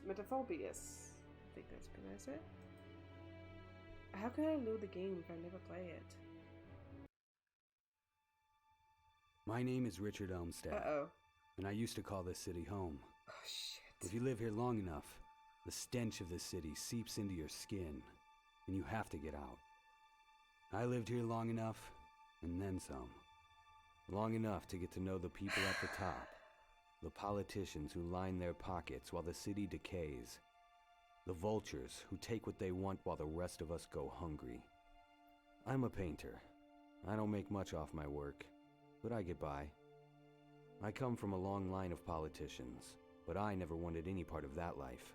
Metaphobias. I think that's pronounced it. How can I load the game if I never play it? My name is Richard Elmstead. Uh-oh. And I used to call this city home. Oh, shit. If you live here long enough, the stench of this city seeps into your skin, and you have to get out. I lived here long enough, and then some. Long enough to get to know the people at the top, the politicians who line their pockets while the city decays, the vultures who take what they want while the rest of us go hungry. I'm a painter. I don't make much off my work, but I get by. I come from a long line of politicians, but I never wanted any part of that life.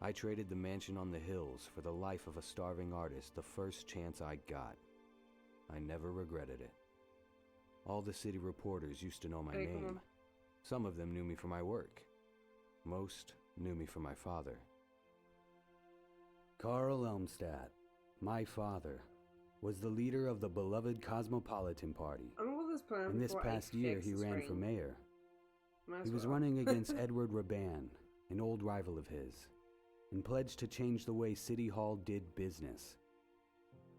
I traded the mansion on the hills for the life of a starving artist the first chance I got. I never regretted it. All the city reporters used to know my name. Some of them knew me for my work. Most knew me for my father. Carl Elmstead, my father, was the leader of the beloved Cosmopolitan Party. And this past year he ran for mayor. He was running against Edward Raban, an old rival of his, and pledged to change the way City Hall did business.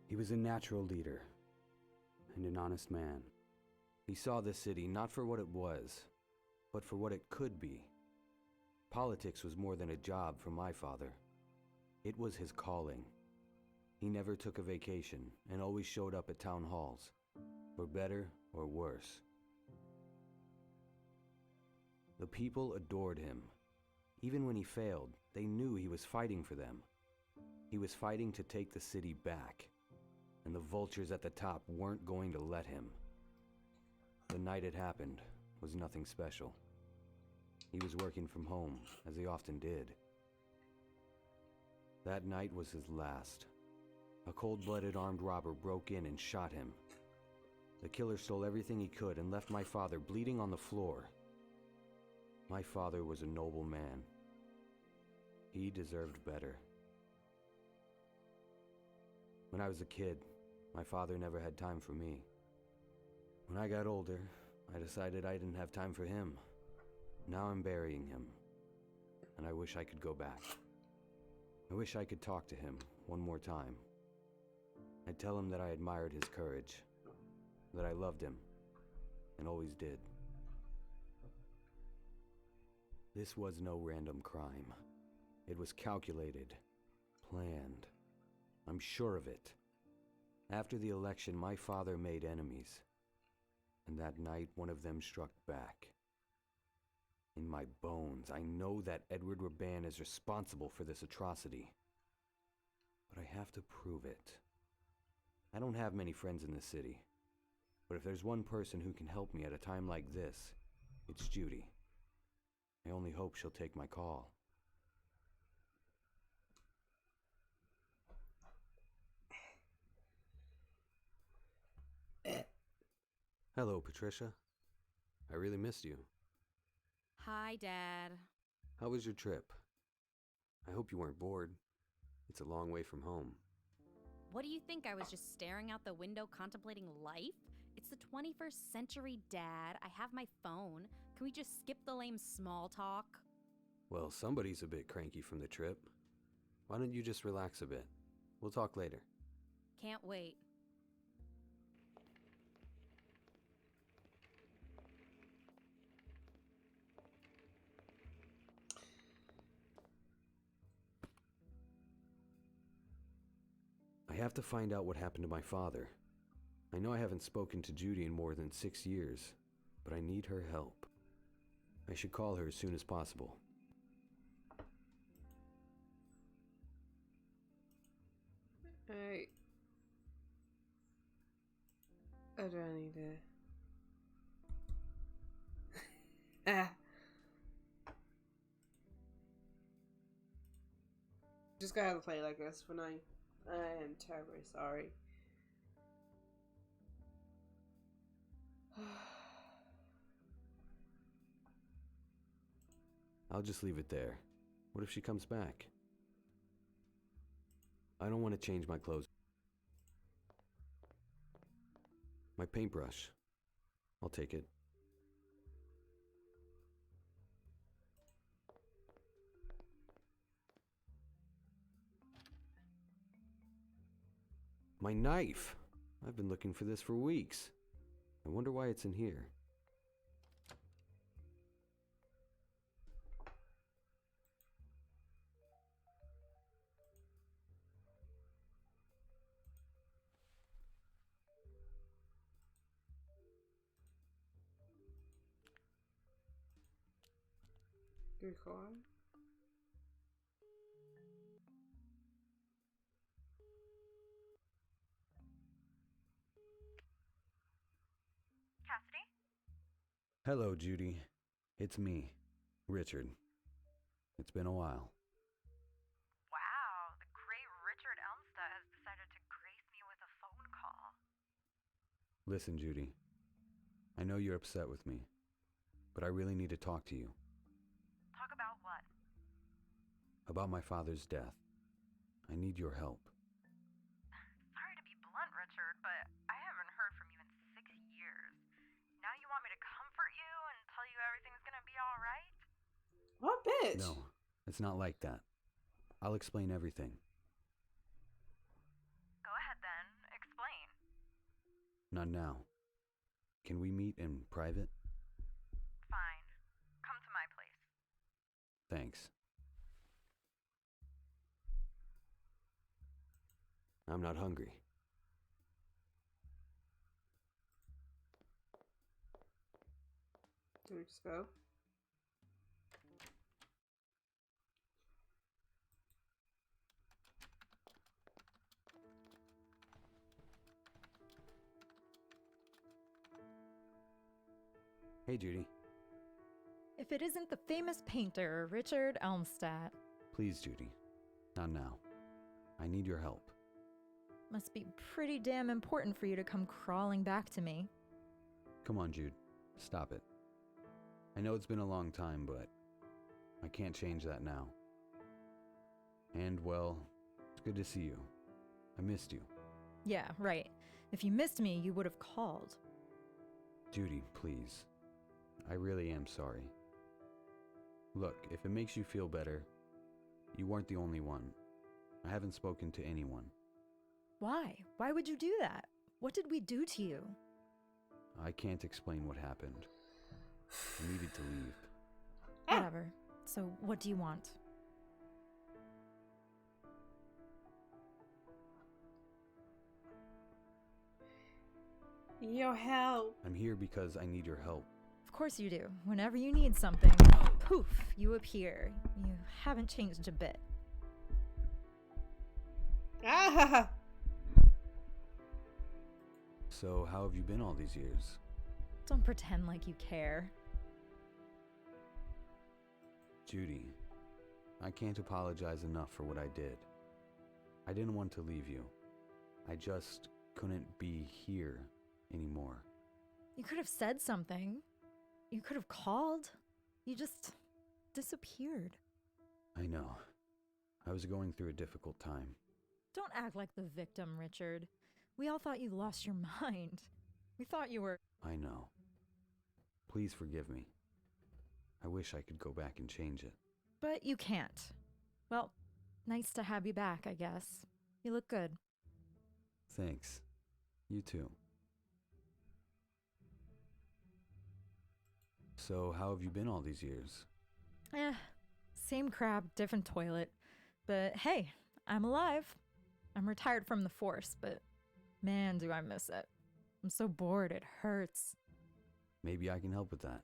He was a natural leader and an honest man. He saw the city not for what it was, but for what it could be. Politics was more than a job for my father. It was his calling. He never took a vacation and always showed up at town halls, for better or worse. The people adored him. Even when he failed, they knew he was fighting for them. He was fighting to take the city back, and the vultures at the top weren't going to let him. The night it happened was nothing special. He was working from home, as he often did. That night was his last. A cold-blooded armed robber broke in and shot him. The killer stole everything he could and left my father bleeding on the floor. My father was a noble man. He deserved better. When I was a kid, my father never had time for me. When I got older, I decided I didn't have time for him. Now I'm burying him, and I wish I could go back. I wish I could talk to him one more time. I'd tell him that I admired his courage, that I loved him, and always did. This was no random crime. It was calculated, planned. I'm sure of it. After the election, my father made enemies, and that night one of them struck back. In my bones, I know that Edward Raban is responsible for this atrocity. But I have to prove it. I don't have many friends in the city. But if there's one person who can help me at a time like this, it's Judy. I only hope she'll take my call. Hello, Patricia. I really missed you. Hi, Dad. How was your trip? I hope you weren't bored. It's a long way from home. What do you think? I was just staring out the window contemplating life? It's the 21st century, Dad. I have my phone. Can we just skip the lame small talk? Well, somebody's a bit cranky from the trip. Why don't you just relax a bit? We'll talk later. Can't wait. I have to find out what happened to my father. I know I haven't spoken to Judy in more than 6 years, but I need her help. I should call her as soon as possible. Alright. Oh, do I need to... Ah! Just gotta play like this when I am terribly sorry. I'll just leave it there. What if she comes back? I don't want to change my clothes. My paintbrush. I'll take it. My knife! I've been looking for this for weeks. I wonder why it's in here. Good call. Cassidy? Hello, Judy. It's me, Richard. It's been a while. Wow, the great Richard Elmstead has decided to grace me with a phone call. Listen, Judy. I know you're upset with me, but I really need to talk to you. Talk about what? About my father's death. I need your help. Sorry to be blunt, Richard, but I haven't heard from you in 6 years. Now you want me to comfort you and tell you everything's gonna be alright? What bitch? No, it's not like that. I'll explain everything. Go ahead then, explain. Not now. Can we meet in private? Fine. Come to my place. Thanks. I'm not hungry. Do we just go? Hey, Judy. If it isn't the famous painter, Richard Elmstead. Please, Judy. Not now. I need your help. Must be pretty damn important for you to come crawling back to me. Come on, Jude. Stop it. I know it's been a long time, but I can't change that now. And, well, it's good to see you. I missed you. Yeah, right. If you missed me, you would have called. Judy, please. I really am sorry. Look, if it makes you feel better, you weren't the only one. I haven't spoken to anyone. Why? Why would you do that? What did we do to you? I can't explain what happened. I needed to leave. Whatever. So, what do you want? Your help. I'm here because I need your help. Of course you do. Whenever you need something, poof, you appear. You haven't changed a bit. Ah! So, how have you been all these years? Don't pretend like you care. Judy, I can't apologize enough for what I did. I didn't want to leave you. I just couldn't be here anymore. You could have said something. You could have called. You just disappeared. I know. I was going through a difficult time. Don't act like the victim, Richard. We all thought you lost your mind. We thought you were... I know. Please forgive me. I wish I could go back and change it. But you can't. Well, nice to have you back, I guess. You look good. Thanks. You too. So, how have you been all these years? Same crap, different toilet. But hey, I'm alive. I'm retired from the force, but man, do I miss it. I'm so bored, it hurts. Maybe I can help with that.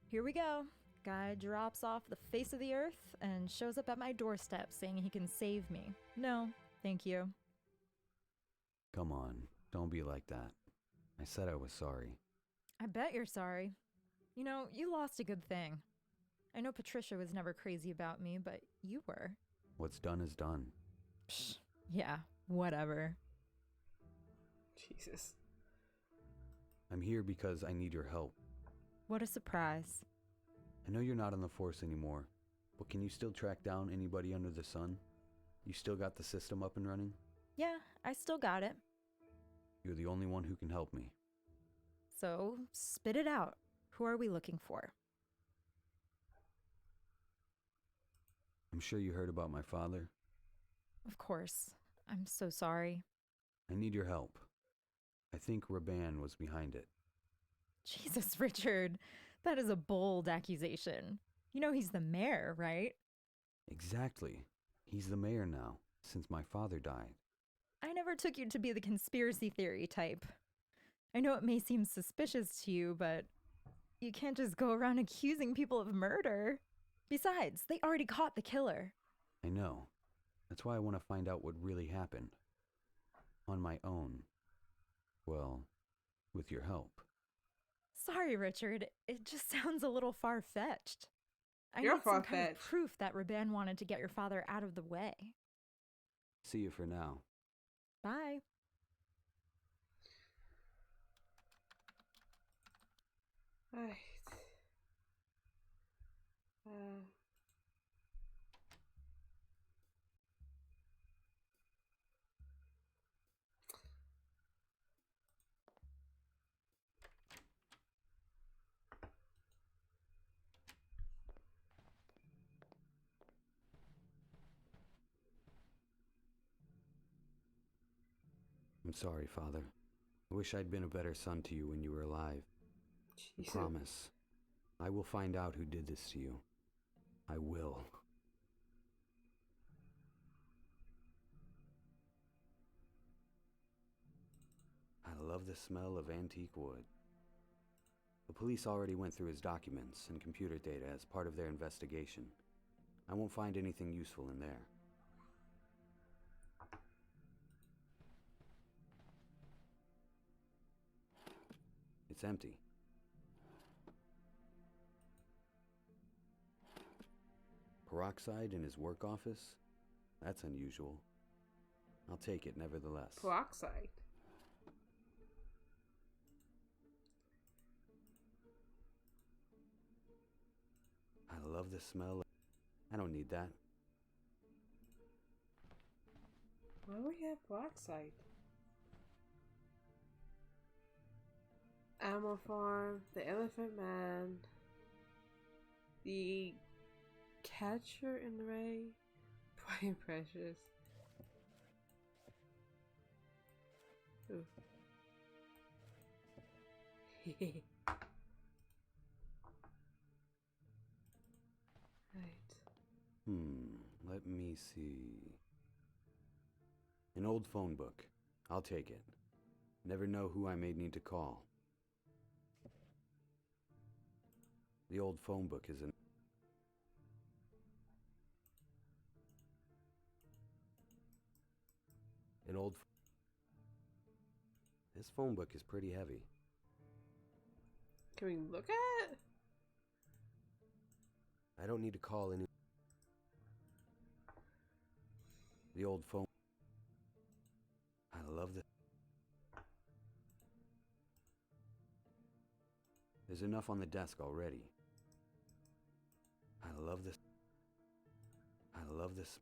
Here we go. Guy drops off the face of the earth and shows up at my doorstep saying he can save me. No, thank you. Come on, don't be like that. I said I was sorry. I bet you're sorry. You know, you lost a good thing. I know Patricia was never crazy about me, but you were. What's done is done. Psh, yeah, whatever. Jesus. I'm here because I need your help. What a surprise. I know you're not on the force anymore, but can you still track down anybody under the sun? You still got the system up and running? Yeah, I still got it. You're the only one who can help me. So, spit it out. Who are we looking for? I'm sure you heard about my father. Of course. I'm so sorry. I need your help. I think Raban was behind it. Jesus, Richard. That is a bold accusation. You know he's the mayor, right? Exactly. He's the mayor now, since my father died. I never took you to be the conspiracy theory type. I know it may seem suspicious to you, but you can't just go around accusing people of murder. Besides, they already caught the killer. I know. That's why I want to find out what really happened. On my own. Well, with your help. Sorry, Richard. It just sounds a little far-fetched. I You're need some kind of far-fetched. proof that Raban wanted to get your father out of the way. See you for now. Bye. Right. I'm sorry, Father. I wish I'd been a better son to you when you were alive. I Jesus. promise. I will find out who did this to you. I will. I love the smell of antique wood. The police already went through his documents and computer data as part of their investigation. I won't find anything useful in there. It's empty. Peroxide in his work office? That's unusual. I'll take it nevertheless. Peroxide. I love the smell. I don't need that. Why do we have peroxide? Animal Farm, the Elephant Man, the Catcher in the Ray, Brian Precious. Ooh. Right. Let me see. An old phone book. I'll take it. Never know who I may need to call. The old phone book is an... This phone book is pretty heavy. Can we look at it? I don't need to call any... The old phone... I love the... There's enough on the desk already. I love this... I love this...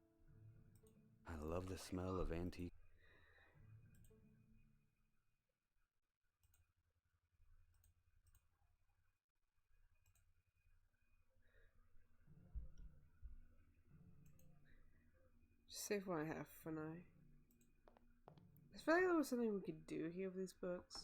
I love the smell of antique... Just save what I have for now. I feel like there was something we could do here with these books.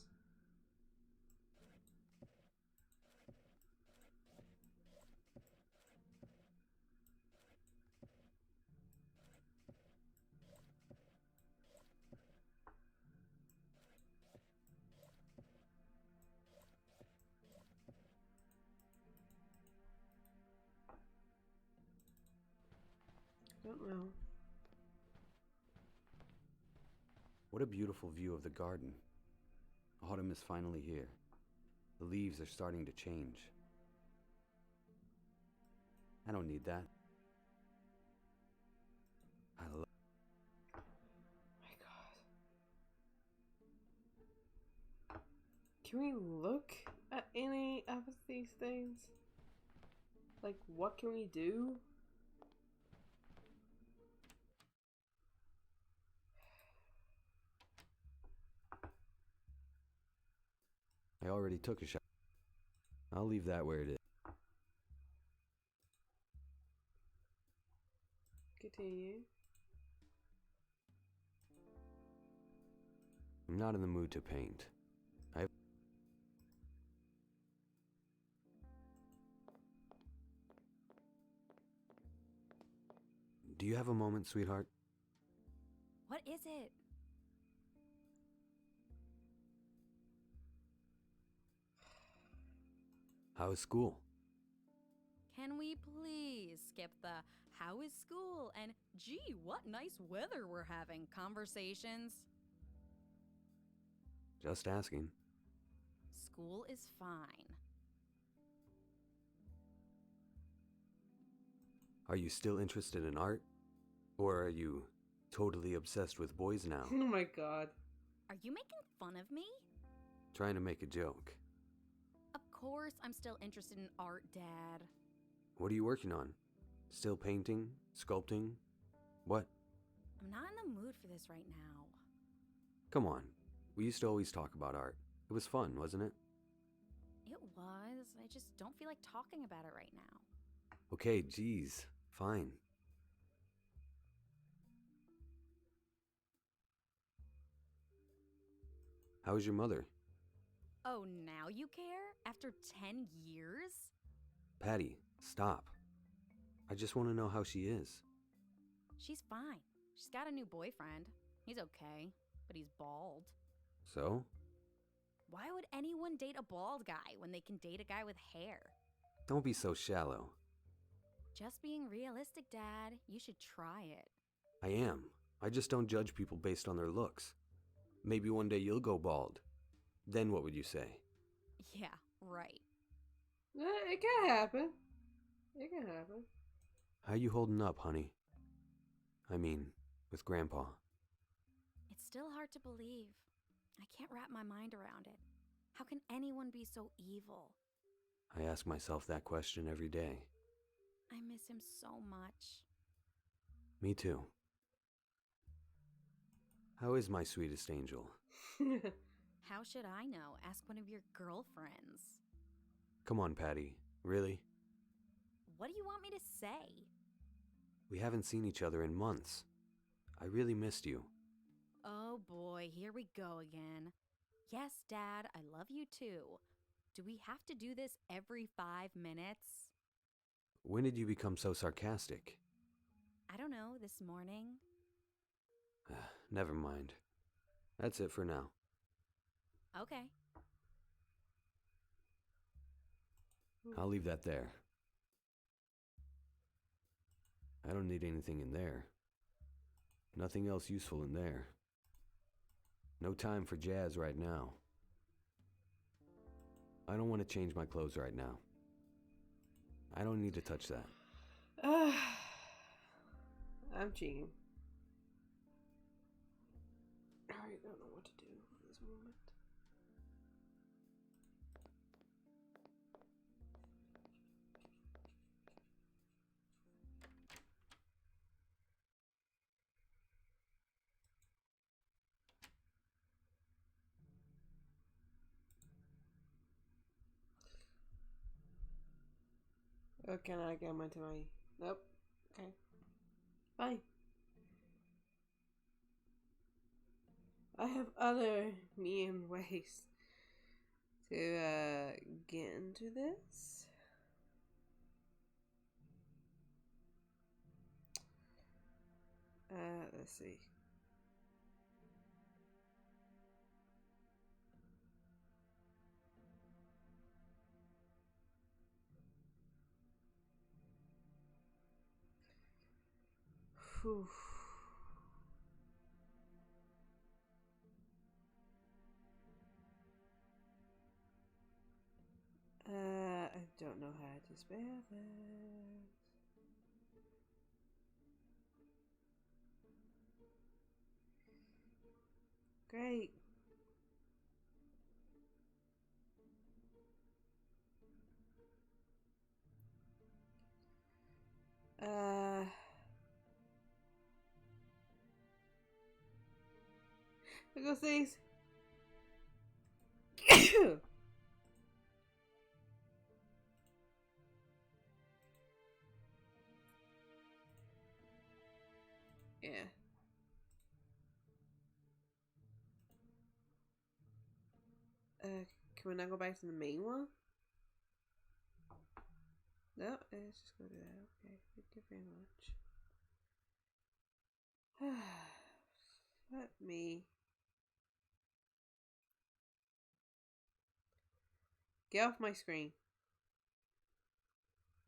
Don't know. What a beautiful view of the garden. Autumn is finally here. The leaves are starting to change. I don't need that. I love... My God. Can we look at any of these things? Like, what can we do? I already took a shot. I'll leave that where it is. Continue. I'm not in the mood to paint. Do you have a moment, sweetheart? What is it? How is school? Can we please skip the how is school and gee, what nice weather we're having conversations? Just asking. School is fine. Are you still interested in art? Or are you totally obsessed with boys now? Oh my god. Are you making fun of me? Trying to make a joke. Of course I'm still interested in art, Dad. What are you working on? Still painting? Sculpting? What? I'm not in the mood for this right now. Come on. We used to always talk about art. It was fun, wasn't it? It was. I just don't feel like talking about it right now. Okay, geez. Fine. How is your mother? Oh, now you care? After 10 years? Patty, stop. I just want to know how she is. She's fine. She's got a new boyfriend. He's okay, but he's bald. So? Why would anyone date a bald guy when they can date a guy with hair? Don't be so shallow. Just being realistic, Dad. You should try it. I am. I just don't judge people based on their looks. Maybe one day you'll go bald. Then what would you say? Yeah, right. It can happen. It can happen. How you holding up, honey? I mean, with Grandpa. It's still hard to believe. I can't wrap my mind around it. How can anyone be so evil? I ask myself that question every day. I miss him so much. Me too. How is my sweetest angel? How should I know? Ask one of your girlfriends. Come on, Patty. Really? What do you want me to say? We haven't seen each other in months. I really missed you. Oh boy, here we go again. Yes, Dad, I love you too. Do we have to do this every 5 minutes? When did you become so sarcastic? I don't know, this morning? Never mind. That's it for now. Okay. I'll leave that there. I don't need anything in there. Nothing else useful in there. No time for jazz right now. I don't want to change my clothes right now. I don't need to touch that. I'm cheating. I don't know what to do at this moment. Oh, can I get into my... Nope. Okay. Fine. I have other mean ways to get into this. Let's see. Whew. I don't know how to spell that. Great. Look at these. Yeah. Can we not go back to the main one? No, let's just go to that. Okay, thank you very much. Let me get off my screen.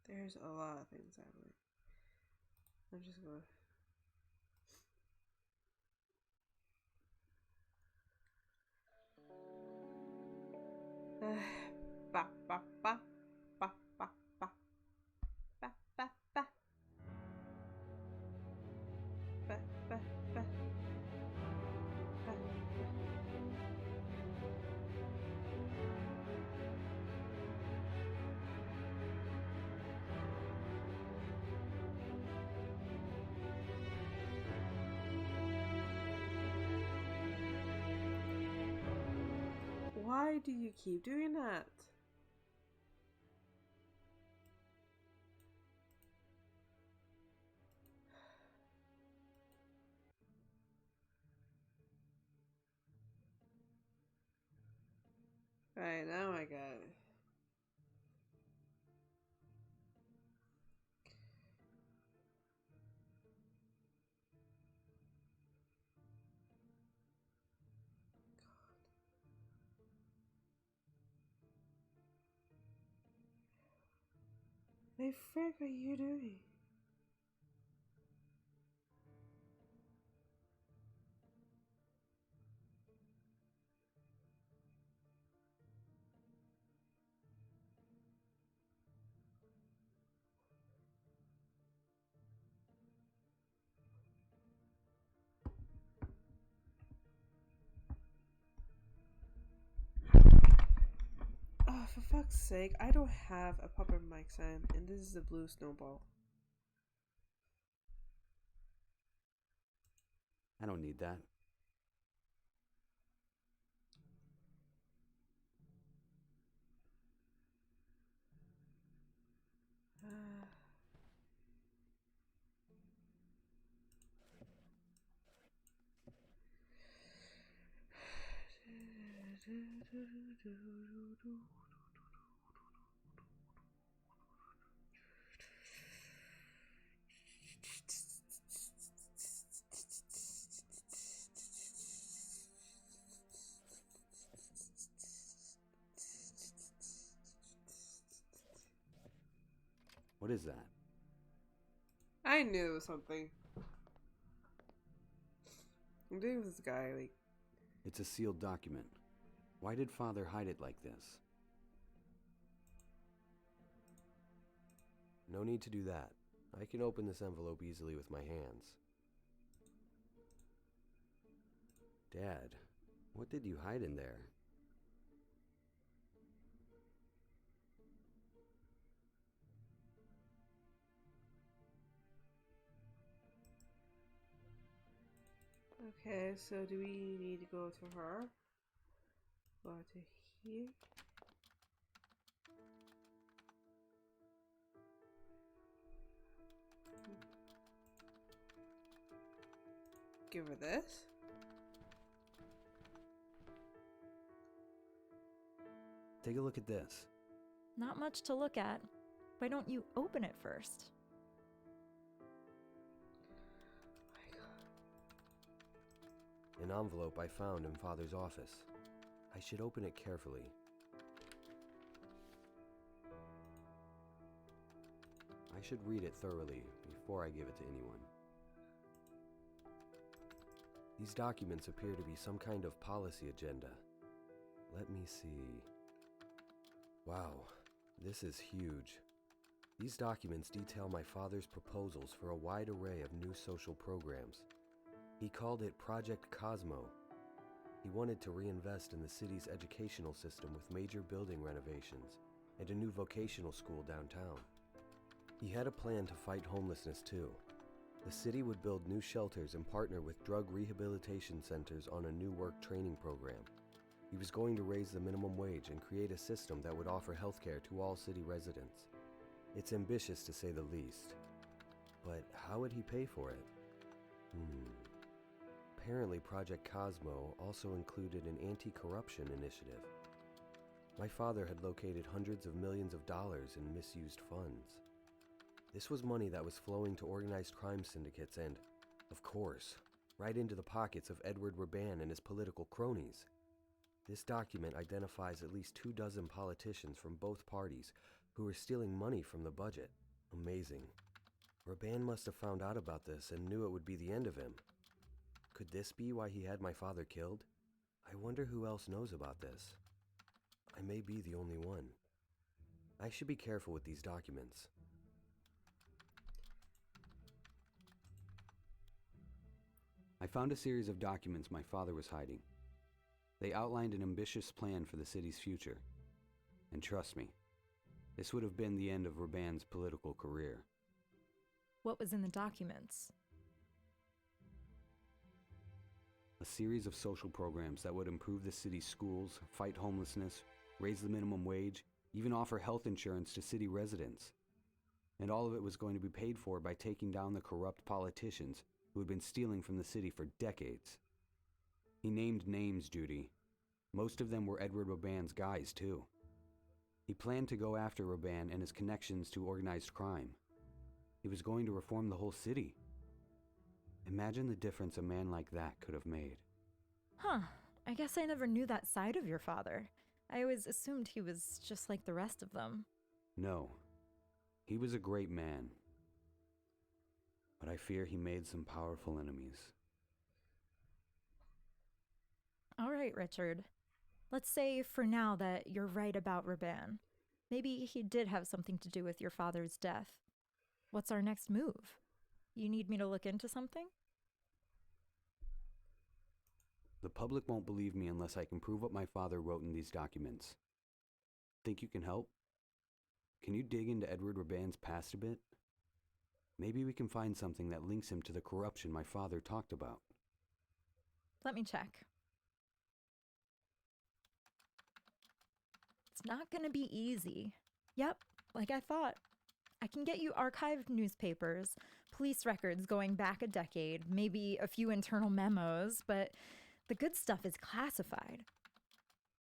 There's a lot of things happening. I'm just gonna. Ba ba ba ba ba ba ba ba ba ba ba ba. Why do you keep doing that? Right, now I got it. The frick are you doing? Oh, for fuck's sake, I don't have a proper mic stand, and this is a blue snowball. I don't need that. What is that? I knew it was something. I'm doing this guy, like... It's a sealed document. Why did Father hide it like this? No need to do that. I can open this envelope easily with my hands. Dad, what did you hide in there? Okay, so do we need to go to her? Go to here? Give her this? Take a look at this. Not much to look at. Why don't you open it first? An envelope I found in Father's office. I should open it carefully. I should read it thoroughly before I give it to anyone. These documents appear to be some kind of policy agenda. Let me see. Wow, this is huge. These documents detail my father's proposals for a wide array of new social programs. He called it Project Cosmo. He wanted to reinvest in the city's educational system with major building renovations and a new vocational school downtown. He had a plan to fight homelessness too. The city would build new shelters and partner with drug rehabilitation centers on a new work training program. He was going to raise the minimum wage and create a system that would offer healthcare to all city residents. It's ambitious to say the least. But how would he pay for it? Apparently Project Cosmo also included an anti-corruption initiative. My father had located hundreds of millions of dollars in misused funds. This was money that was flowing to organized crime syndicates and, of course, right into the pockets of Edward Raban and his political cronies. This document identifies at least 24 politicians from both parties who were stealing money from the budget. Amazing. Raban must have found out about this and knew it would be the end of him. Could this be why he had my father killed? I wonder who else knows about this. I may be the only one. I should be careful with these documents. I found a series of documents my father was hiding. They outlined an ambitious plan for the city's future. And trust me, this would have been the end of Raban's political career. What was in the documents? A series of social programs that would improve the city's schools, fight homelessness, raise the minimum wage, even offer health insurance to city residents. And all of it was going to be paid for by taking down the corrupt politicians who had been stealing from the city for decades. He named names, Judy. Most of them were Edward Raban's guys, too. He planned to go after Raban and his connections to organized crime. He was going to reform the whole city. Imagine the difference a man like that could have made. Huh. I guess I never knew that side of your father. I always assumed he was just like the rest of them. No. He was a great man. But I fear he made some powerful enemies. All right, Richard. Let's say for now that you're right about Raban. Maybe he did have something to do with your father's death. What's our next move? You need me to look into something? The public won't believe me unless I can prove what my father wrote in these documents. Think you can help? Can you dig into Edward Raban's past a bit? Maybe we can find something that links him to the corruption my father talked about. Let me check. It's not gonna be easy. Yep, like I thought. I can get you archived newspapers, police records going back a decade, maybe a few internal memos, but the good stuff is classified.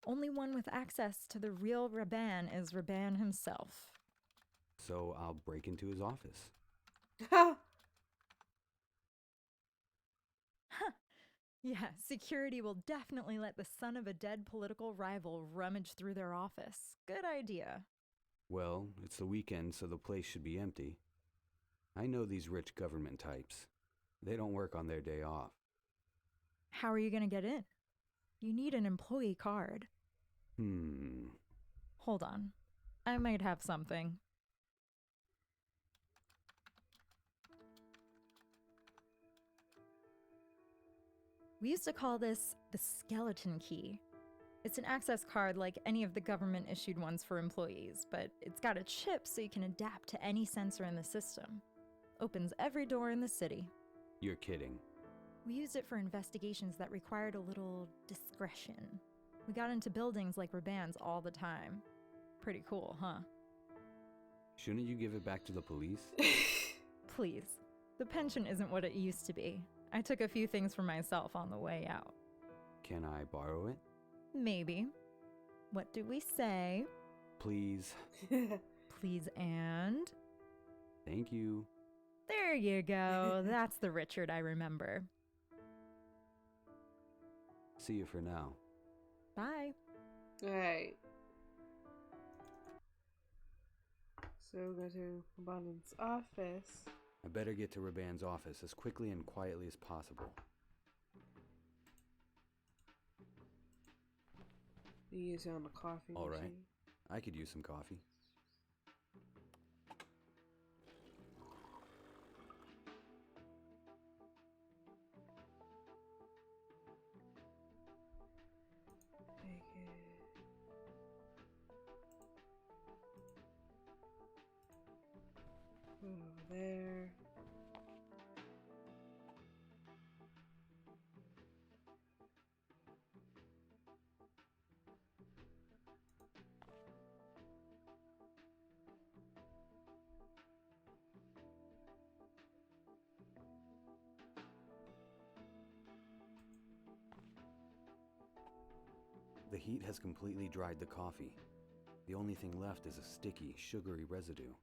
Only one with access to the real Raban is Raban himself. So I'll break into his office. Yeah, security will definitely let the son of a dead political rival rummage through their office. Good idea. Well, it's the weekend, so the place should be empty. I know these rich government types. They don't work on their day off. How are you gonna get in? You need an employee card. Hold on. I might have something. We used to call this the skeleton key. It's an access card like any of the government-issued ones for employees, but it's got a chip so you can adapt to any sensor in the system. Opens every door in the city. You're kidding. We used it for investigations that required a little discretion. We got into buildings like Raban's all the time. Pretty cool, huh? Shouldn't you give it back to the police? Please. The pension isn't what it used to be. I took a few things for myself on the way out. Can I borrow it? Maybe. What do we say? Please. Please and? Thank you. There you go. That's the Richard I remember. See you for now. Bye. Alright. So go to Abundant's office. I better get to Raban's office as quickly and quietly as possible. You use it on the coffee All right. machine. I could use some coffee. Take it. Put it over there. The heat has completely dried the coffee. The only thing left is a sticky, sugary residue.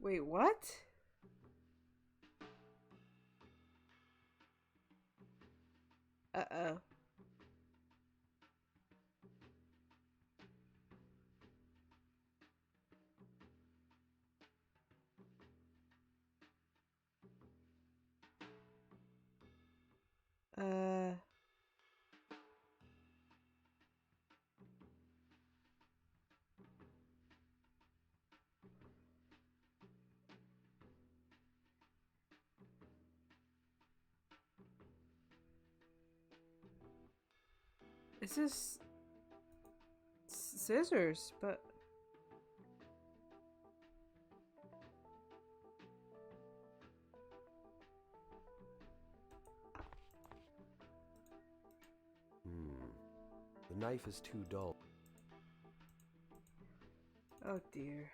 Wait, what? Uh-oh. It's just scissors, but The knife is too dull. oh dear.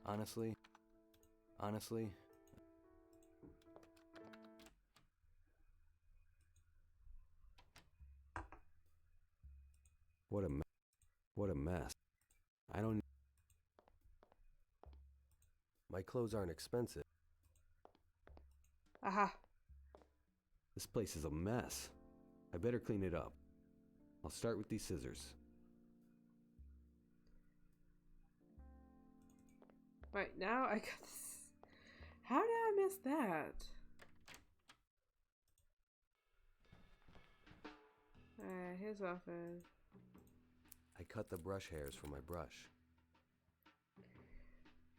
Honestly, What a mess. I don't. My clothes aren't expensive. Aha. this place is a mess. I better clean it up. I'll start with these scissors. Right now, I got this. How did I miss that? Alright, here's office. I cut the brush hairs from my brush.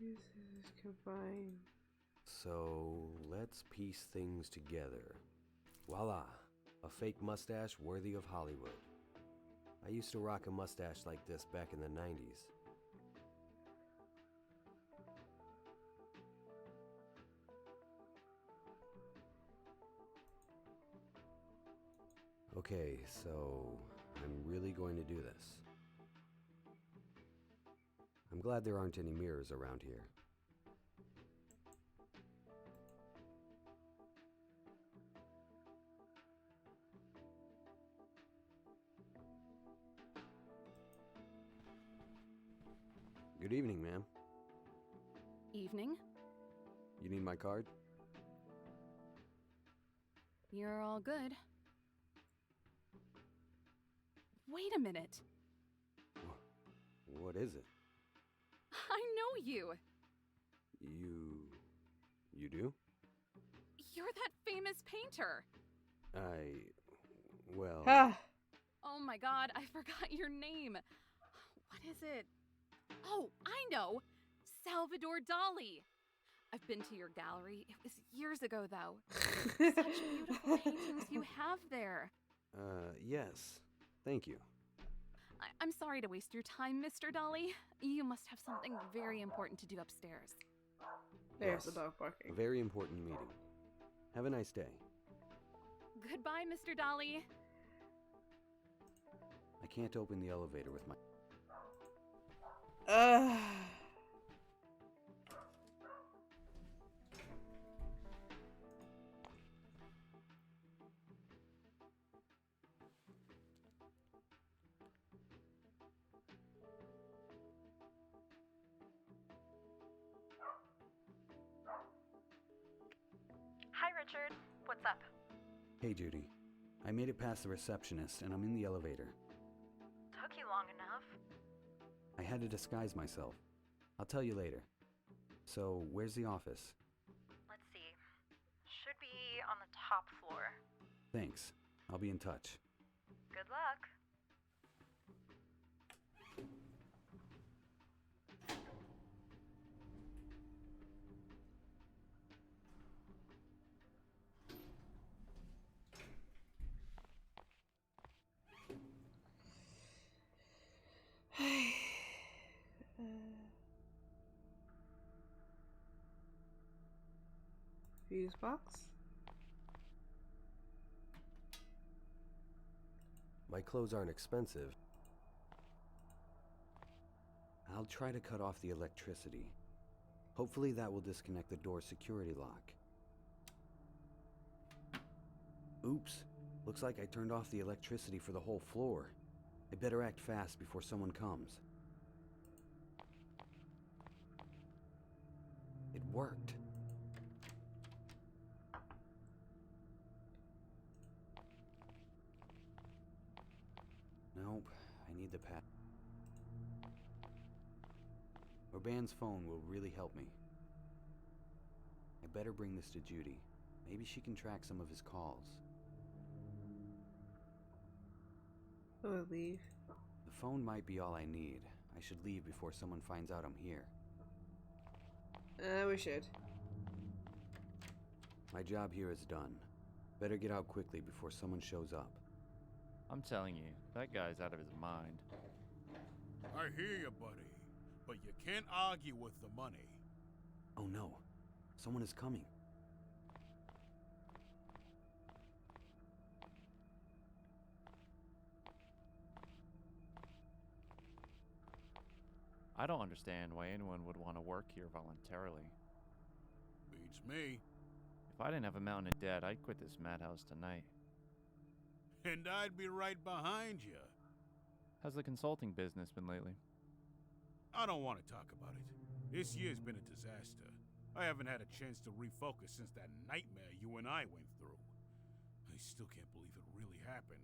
This is combined. So let's piece things together. Voila! A fake mustache worthy of Hollywood. I used to rock a mustache like this back in the 90s. Okay, so I'm really going to do this. I'm glad there aren't any mirrors around here. Good evening, ma'am. Evening. You need my card? You're all good. Wait a minute. What is it? I know you. You do? You're that famous painter. Well... Ah. Oh my god, I forgot your name. What is it? Oh, I know. Salvador Dali. I've been to your gallery. It was years ago, though. Such beautiful paintings you have there. Yes. Thank you. I'm sorry to waste your time, Mr. Dali. You must have something very important to do upstairs. There's Yes. the dog A barking. very important meeting. Have a nice day. Goodbye, Mr. Dali. I can't open the elevator with my... Hi, Richard. What's up? Hey, Judy. I made it past the receptionist, and I'm in the elevator. Took you long enough. I had to disguise myself. I'll tell you later. So, where's the office? Let's see. Should be on the top floor. Thanks. I'll be in touch. Good luck. Fuse box. My clothes aren't expensive. I'll try to cut off the electricity. Hopefully that will disconnect the door's security lock. Oops. Looks like I turned off the electricity for the whole floor. I better act fast before someone comes. It worked. Nope, I need the pad. Urban's phone will really help me. I better bring this to Judy. Maybe she can track some of his calls. I'll leave. The phone might be all I need. I should leave before someone finds out I'm here. We should. My job here is done. Better get out quickly before someone shows up. I'm telling you, that guy's out of his mind. I hear you, buddy. But you can't argue with the money. Oh no, someone is coming. I don't understand why anyone would want to work here voluntarily. Beats me. If I didn't have a mountain of debt, I'd quit this madhouse tonight. And I'd be right behind you. How's the consulting business been lately? I don't want to talk about it. This year's been a disaster. I haven't had a chance to refocus since that nightmare you and I went through. I still can't believe it really happened.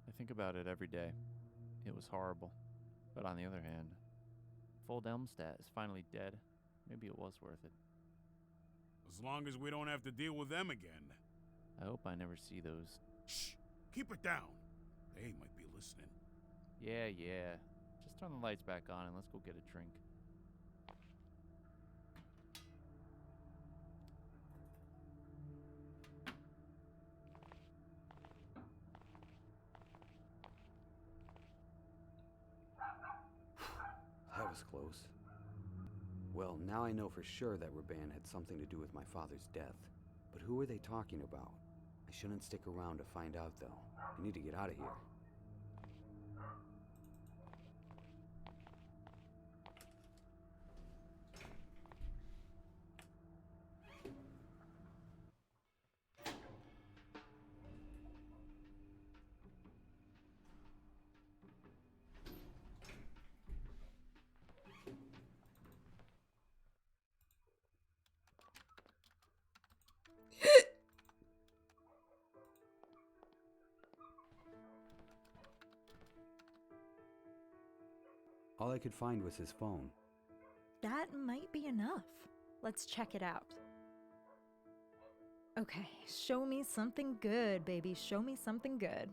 I think about it every day. It was horrible. But on the other hand, if old Elmstat is finally dead, maybe it was worth it. As long as we don't have to deal with them again. I hope I never see those. Shh! Keep it down. They might be listening. Yeah. Just turn the lights back on and let's go get a drink. That was close. Well, now I know for sure that Raban had something to do with my father's death. But who are they talking about? I shouldn't stick around to find out, though. I need to get out of here. All I could find was his phone. That might be enough. Let's check it out. Okay, show me something good, baby. Show me something good.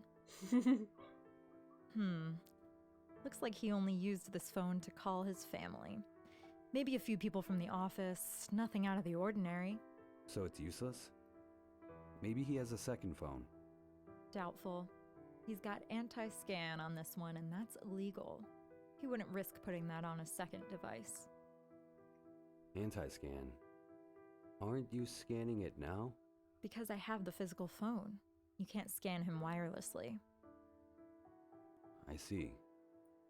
Looks like he only used this phone to call his family. Maybe a few people from the office, nothing out of the ordinary. So it's useless? Maybe he has a second phone. Doubtful. He's got anti-scan on this one, and that's illegal. He wouldn't risk putting that on a second device. Anti-scan? Aren't you scanning it now? Because I have the physical phone. You can't scan him wirelessly. I see.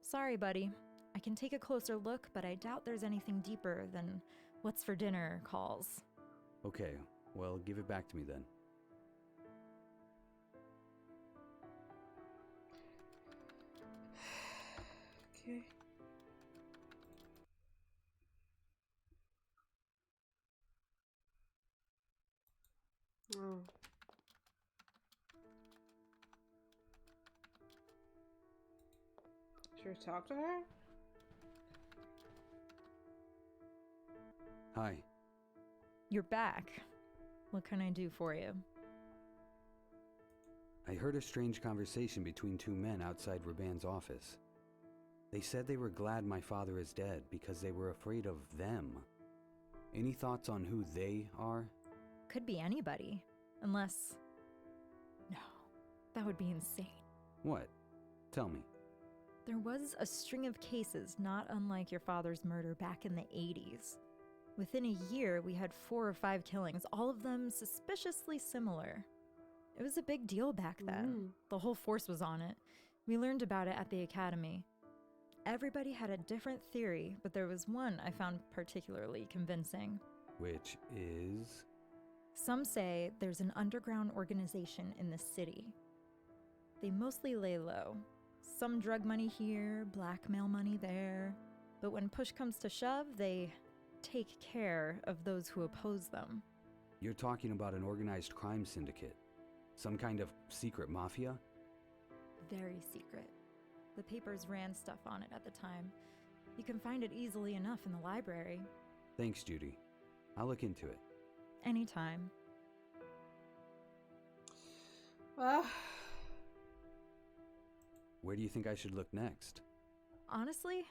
Sorry, buddy. I can take a closer look, but I doubt there's anything deeper than what's for dinner calls. Okay, well, give it back to me then. Okay. Oh. Should we talk to her? Hi. You're back. What can I do for you? I heard a strange conversation between two men outside Raban's office. They said they were glad my father is dead because they were afraid of them. Any thoughts on who they are? Could be anybody. Unless... No, that would be insane. What? Tell me. There was a string of cases not unlike your father's murder back in the 80s. Within a year, we had 4 or 5 killings, all of them suspiciously similar. It was a big deal back then. The whole force was on it. We learned about it at the academy. Everybody had a different theory, but there was one I found particularly convincing. Which is? Some say there's an underground organization in the city. They mostly lay low. Some drug money here, blackmail money there. But when push comes to shove, they take care of those who oppose them. You're talking about an organized crime syndicate? Some kind of secret mafia? Very secret. The papers ran stuff on it at the time. You can find it easily enough in the library. Thanks, Judy. I'll look into it. Anytime. Where do you think I should look next? Honestly,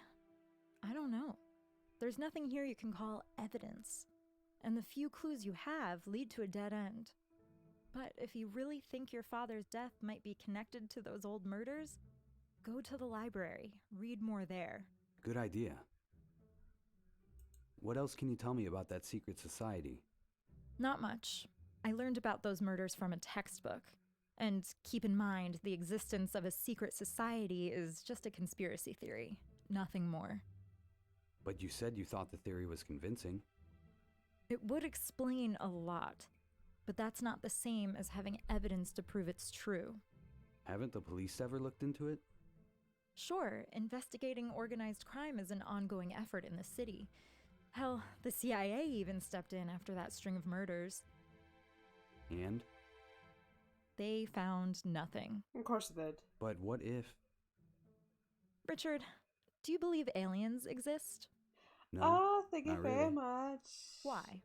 I don't know. There's nothing here you can call evidence. And the few clues you have lead to a dead end. But if you really think your father's death might be connected to those old murders, go to the library. Read more there. Good idea. What else can you tell me about that secret society? Not much. I learned about those murders from a textbook. And keep in mind, the existence of a secret society is just a conspiracy theory. Nothing more. But you said you thought the theory was convincing. It would explain a lot, but that's not the same as having evidence to prove it's true. Haven't the police ever looked into it? Sure, investigating organized crime is an ongoing effort in the city. Hell, the CIA even stepped in after that string of murders. And? They found nothing. Of course they did. But what if... Richard, do you believe aliens exist? No, Oh, thank you not very really. much. Why?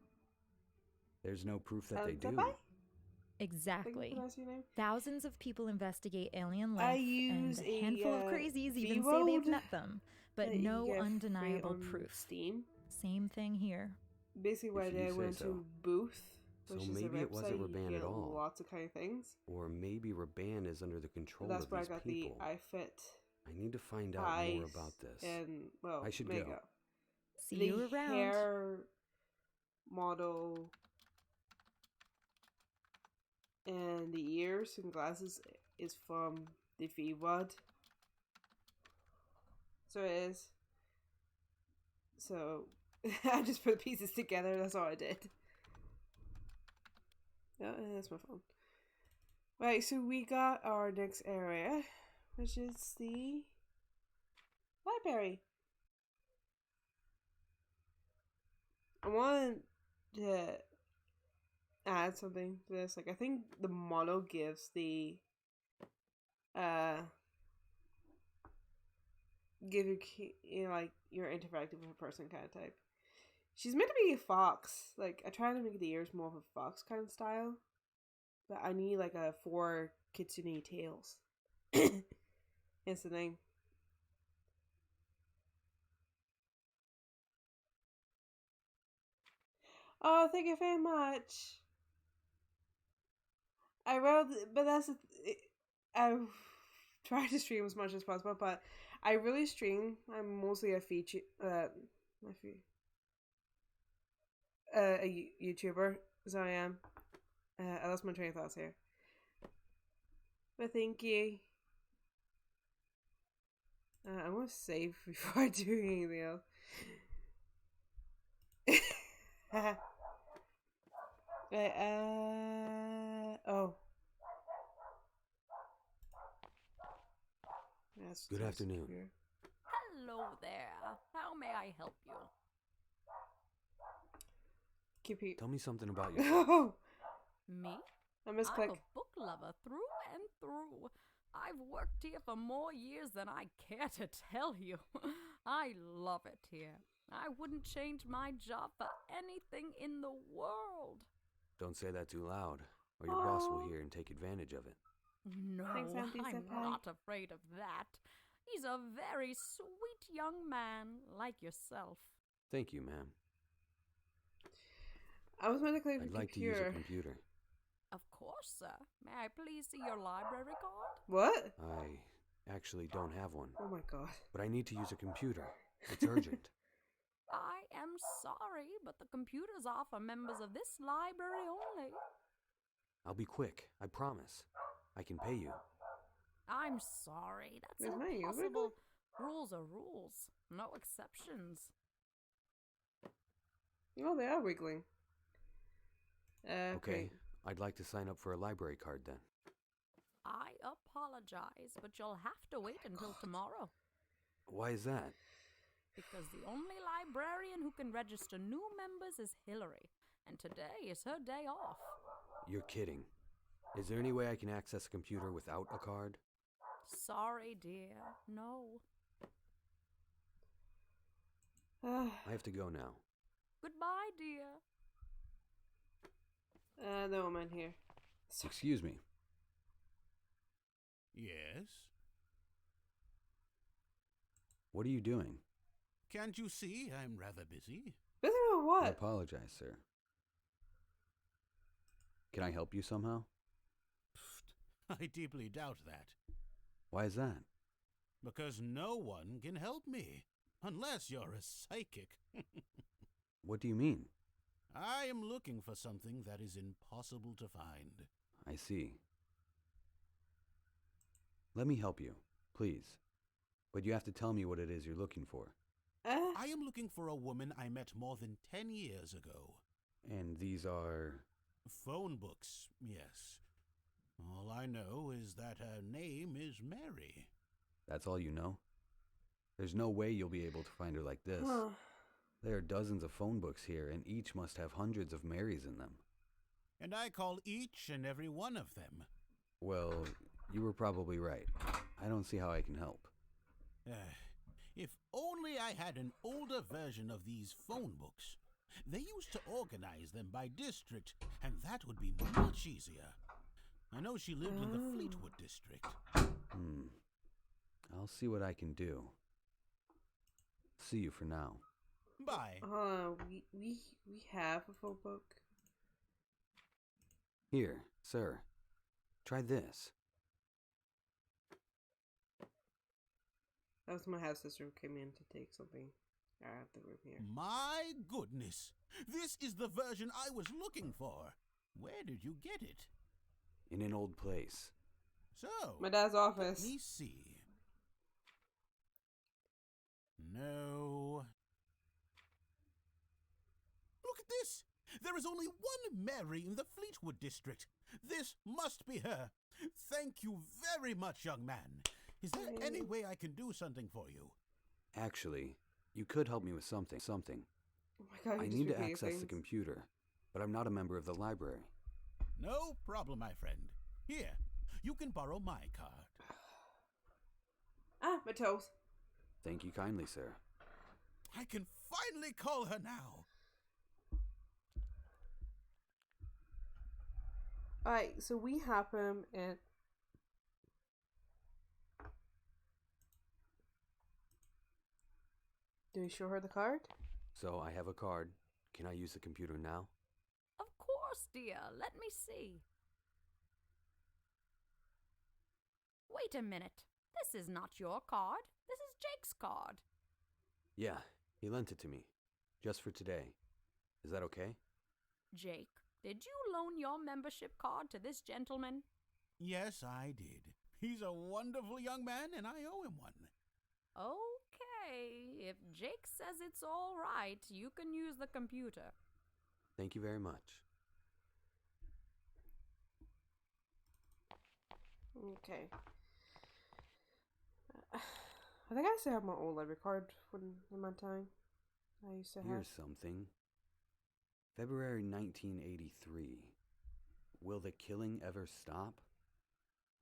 There's no proof that they do. Goodbye? Thank you Exactly. for pronouncing your name. Thousands of people investigate alien I life, use and a handful of crazies even say V-Road they've met them, but that you no get free undeniable on proof. Steam. Same thing here. Basically, If what I you did, I say went so. to Booth, So which is maybe a it wasn't website. Raban You at get all. lots of kind of things. Or maybe Raban is under the control That's of where I these got people. the iFit I need to find out eyes more about this. and well, I should go. makeup. See the you around. hair model and the ears and glasses is from the V-Rod. So it is. So I just put pieces together. That's all I did. Yeah, that's my phone. Right, so we got our next area, which is the library. I wanted to add something to this. Like, I think the model gives the give you know, like you're interacting with a person kind of type. She's meant to be a fox. Like, I try to make the ears more of a fox kind of style, but I need like a 4 kitsune tails. It's the thing. Oh, thank you very much. I wrote, but that's I try to stream as much as possible, but I really stream. I'm mostly a YouTuber, so I am. I lost my train of thoughts here. But thank you. I want to save before I do anything else. Right, oh. Yes, Good afternoon. Hello there. How may I help you? Keep Tell me something about yourself. Oh, Me? I I'm misclick. a book lover through and through. I've worked here for more years than I care to tell you. I love it here. I wouldn't change my job for anything in the world. Don't say that too loud, or your boss will Aw. hear and take advantage of it. No, Thanks, Auntie I'm Senpai. not afraid of that. He's a very sweet young man like yourself. Thank you, ma'am. I was meant to click the I'd like to use computer. a computer. Of course, sir. May I please see your library card? What? I actually don't have one, Oh my god. but I need to use a computer. It's urgent. I am sorry, but the computers are for members of this library only. I'll be quick, I promise. I can pay you. I'm sorry. That's Where's my ear? impossible. Rules are rules. No exceptions. Oh, they are wiggling. Okay, Great. I'd like to sign up for a library card then. I apologize, but you'll have to wait until tomorrow. Why is that? Because the only librarian who can register new members is Hillary, and today is her day off. You're kidding. Is there any way I can access a computer without a card? Sorry, dear. No. I have to go now. Goodbye, dear. The woman here. Excuse me. Yes? What are you doing? Can't you see I'm rather busy? Busy with I what? apologize, sir. Can I help you somehow? I deeply doubt that. Why is that? Because no one can help me. Unless you're a psychic. What do you mean? I am looking for something that is impossible to find. I see. Let me help you, please. But you have to tell me what it is you're looking for. I am looking for a woman I met more than 10 years ago. And these are... Phone books, yes. All I know is that her name is Mary. That's all you know? There's no way you'll be able to find her like this. Huh. There are dozens of phone books here, and each must have hundreds of Marys in them. And I call each and every one of them. Well, you were probably right. I don't see how I can help. If only I had an older version of these phone books. They used to organize them by district, and that would be much easier. I know she lived in the Fleetwood district. I'll see what I can do. See you for now. Bye. We have a phone book. Here, sir. Try this. That was my house sister who came in to take something out of the room here. My goodness. This is the version I was looking for. Where did you get it? In an old place. So, My dad's office. let me see. No. Look at this! There is only one Mary in the Fleetwood district. This must be her. Thank you very much, young man. Is there any way I can do something for you? Actually, you could help me with something. Oh my god, I you need just to repeat access the things. computer, but I'm not a member of the library. No problem, my friend. Here, you can borrow my card. Ah, my toes. Thank you kindly, sir. I can finally call her now. Alright, so we have him and do we show her the card? So I have a card. Can I use the computer now? Of course, dear. Let me see. Wait a minute. This is not your card. This is Jake's card. Yeah, he lent it to me. Just for today. Is that okay? Jake, did you loan your membership card to this gentleman? Yes, I did. He's a wonderful young man, and I owe him one. Okay, if Jake says it's all right, you can use the computer. Thank you very much. Okay. I think I still have my old library card from my time. I used to have. Here's something. February 1983. Will the killing ever stop?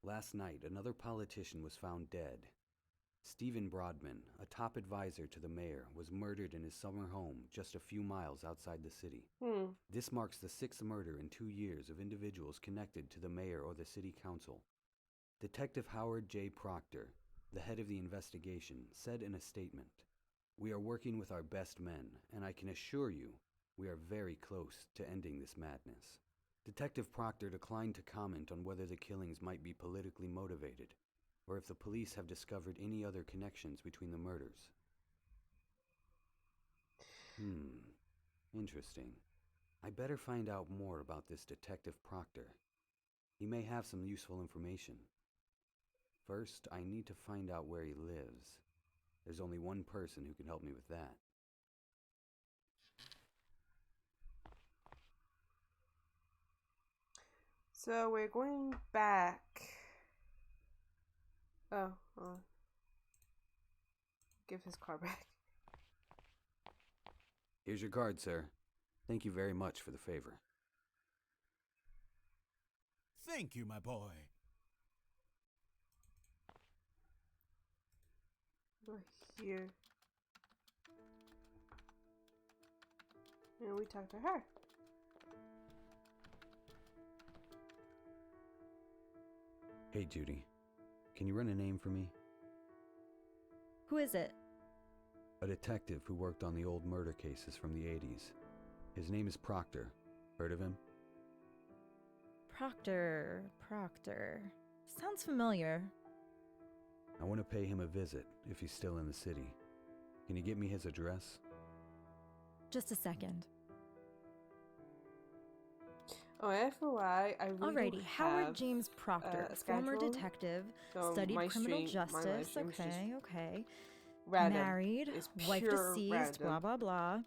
Last night, another politician was found dead. Stephen Broadman, a top advisor to the mayor, was murdered in his summer home just a few miles outside the city. This marks the 6th murder in 2 years of individuals connected to the mayor or the city council. Detective Howard J. Proctor, the head of the investigation, said in a statement, "We are working with our best men, and I can assure you, we are very close to ending this madness." Detective Proctor declined to comment on whether the killings might be politically motivated, or if the police have discovered any other connections between the murders. Interesting. I better find out more about this Detective Proctor. He may have some useful information. First, I need to find out where he lives. There's only one person who can help me with that. So we're going back. Oh, hold on. Give his car back. Here's your card, sir. Thank you very much for the favor. Thank you, my boy. Go here. And we talk to her. Hey, Judy. Can you run a name for me? Who is it? A detective who worked on the old murder cases from the 80s. His name is Proctor. Heard of him? Proctor. Sounds familiar. I want to pay him a visit if he's still in the city. Can you get me his address? Just a second. Oh, FYI, I really Alrighty, don't Howard have James Proctor, a former schedule, detective, so studied my criminal live justice. stream is just Okay. random. Married, It's wife pure deceased, random. blah blah blah.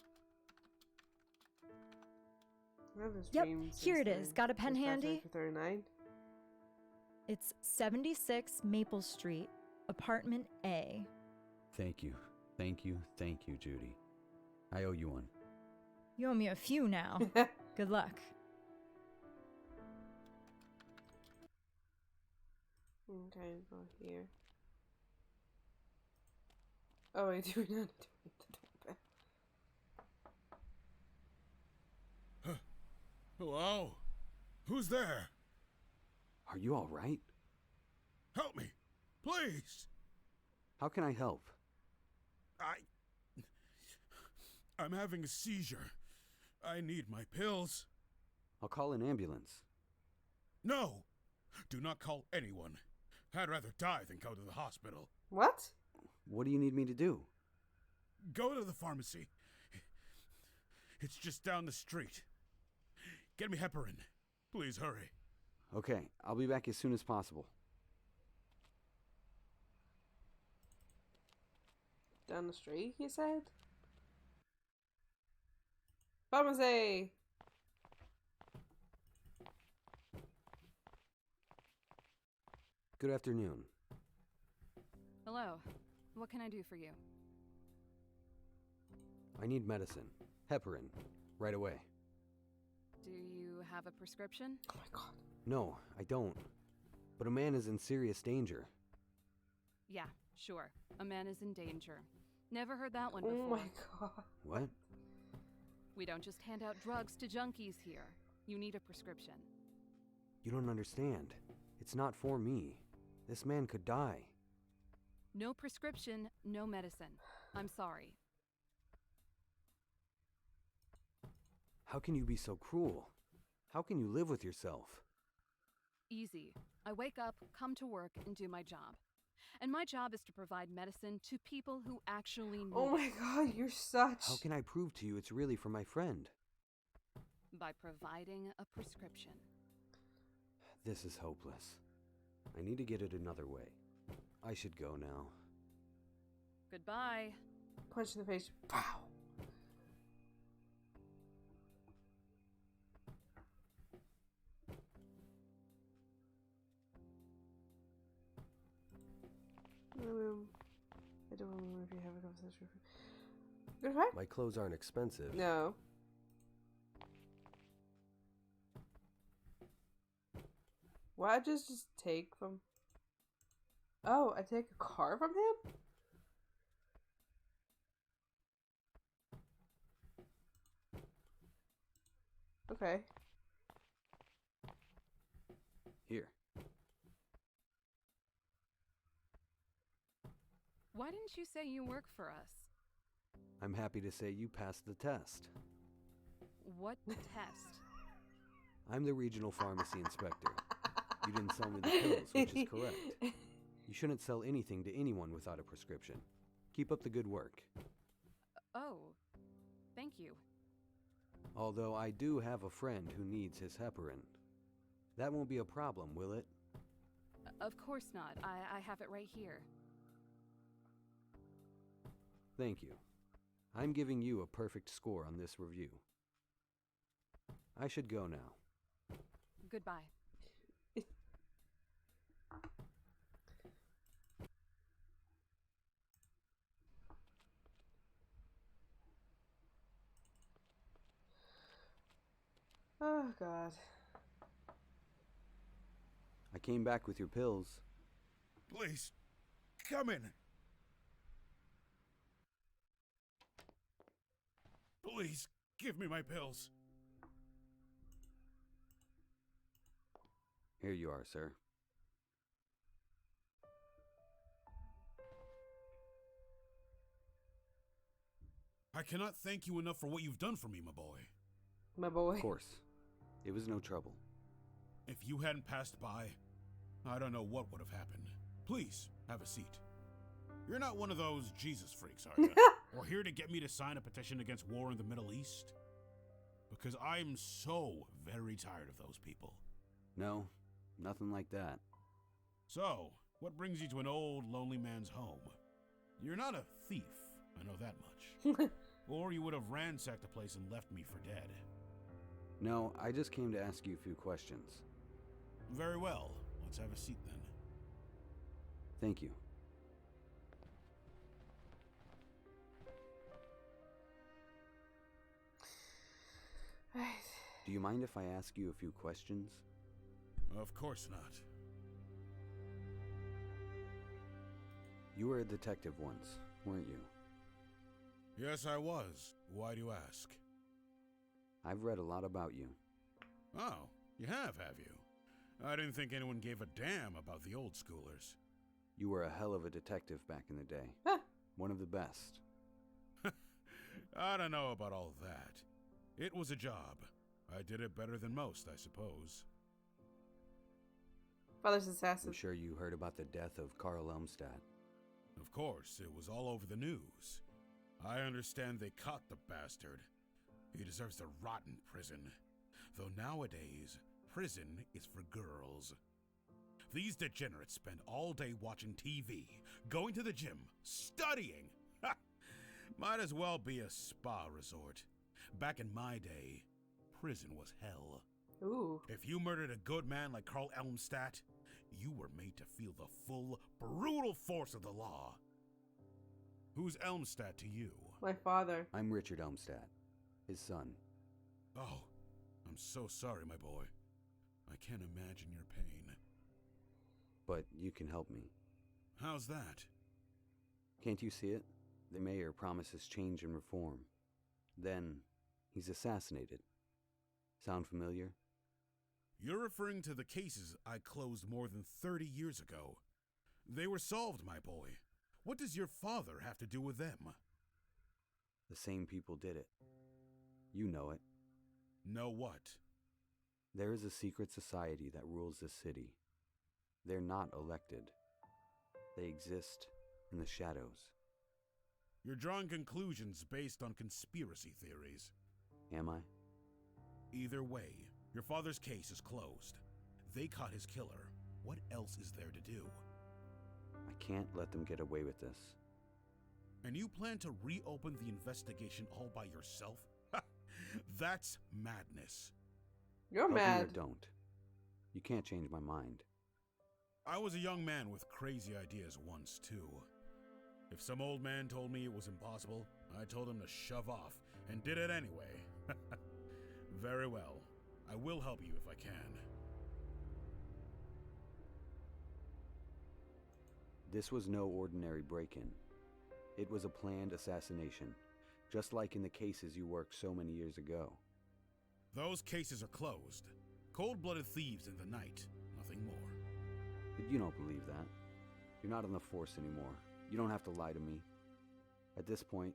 I have the Yep, stream here it since is. Got a pen since handy? 39. It's 76 Maple Street, apartment A. Thank you, Judy. I owe you one. You owe me a few now. Good luck. Okay, go here. Oh, wait, do we not do it? Hello? Who's there? Are you all right? Help me, please. How can I help? I'm having a seizure. I need my pills. I'll call an ambulance. No! Do not call anyone. I'd rather die than go to the hospital. What? What do you need me to do? Go to the pharmacy. It's just down the street. Get me heparin. Please hurry. Okay, I'll be back as soon as possible. Down the street, he said? Pharmacy! Good afternoon. Hello. What can I do for you? I need medicine. Heparin. Right away. Do you have a prescription? Oh my god. No, I don't. But a man is in serious danger. Yeah, sure. A man is in danger. Never heard that one Oh before. my god. What? We don't just hand out drugs to junkies here. You need a prescription. You don't understand. It's not for me. This man could die. No prescription, no medicine. I'm sorry. How can you be so cruel? How can you live with yourself? Easy. I wake up, come to work, and do my job. And my job is to provide medicine to people who actually need Oh my it. god, you're such... How can I prove to you it's really for my friend? By providing a prescription. This is hopeless. I need to get it another way. I should go now. Goodbye. Punch in the face. Pow! I don't remember if you have a conversation. Goodbye? My clothes aren't expensive. No. What I just take from... Oh, I take a car from him? Okay. Here. Why didn't you say you work for us? I'm happy to say you passed the test. What test? I'm the regional pharmacy inspector. You didn't sell me the pills, which is correct. You shouldn't sell anything to anyone without a prescription. Keep up the good work. Oh, thank you. Although I do have a friend who needs his heparin. That won't be a problem, will it? Of course not. I have it right here. Thank you. I'm giving you a perfect score on this review. I should go now. Goodbye. Oh, God. I came back with your pills. Please, come in. Please, give me my pills. Here you are, sir. I cannot thank you enough for what you've done for me, my boy. My boy. Of course. It was no trouble. If you hadn't passed by, I don't know what would have happened. Please, have a seat. You're not one of those Jesus freaks, are you? Or here to get me to sign a petition against war in the Middle East? Because I'm so very tired of those people. No, nothing like that. So, what brings you to an old, lonely man's home? You're not a thief, I know that much. Or you would have ransacked the place and left me for dead. No, I just came to ask you a few questions. Very well. Let's have a seat then. Thank you. Right. Do you mind if I ask you a few questions? Of course not. You were a detective once, weren't you? Yes, I was. Why do you ask? I've read a lot about you. Oh, you have you? I didn't think anyone gave a damn about the old schoolers. You were a hell of a detective back in the day. One of the best. I don't know about all that. It was a job. I did it better than most, I suppose. Father's assassin. I'm sure you heard about the death of Carl Elmstadt. Of course, it was all over the news. I understand they caught the bastard. He deserves to rot in prison. Though nowadays, prison is for girls. These degenerates spend all day watching TV, going to the gym, studying. Ha! Might as well be a spa resort. Back in my day, prison was hell. Ooh. If you murdered a good man like Carl Elmstadt, you were made to feel the full, brutal force of the law. Who's Elmstadt to you? My father. I'm Richard Elmstadt, his son. Oh, I'm so sorry, my boy. I can't imagine your pain. But you can help me. How's that? Can't you see it? The mayor promises change and reform. Then, he's assassinated. Sound familiar? You're referring to the cases I closed more than 30 years ago. They were solved, my boy. What does your father have to do with them? The same people did it. You know it. Know what? There is a secret society that rules this city. They're not elected. They exist in the shadows. You're drawing conclusions based on conspiracy theories. Am I? Either way, your father's case is closed. They caught his killer. What else is there to do? I can't let them get away with this. And you plan to reopen the investigation all by yourself? That's madness. You're Help me mad. or don't. You can't change my mind. I was a young man with crazy ideas once, too. If some old man told me it was impossible, I told him to shove off, and did it anyway. Very well. I will help you if I can. This was no ordinary break-in. It was a planned assassination, just like in the cases you worked so many years ago. Those cases are closed. Cold-blooded thieves in the night, nothing more. But you don't believe that. You're not on the force anymore. You don't have to lie to me. At this point,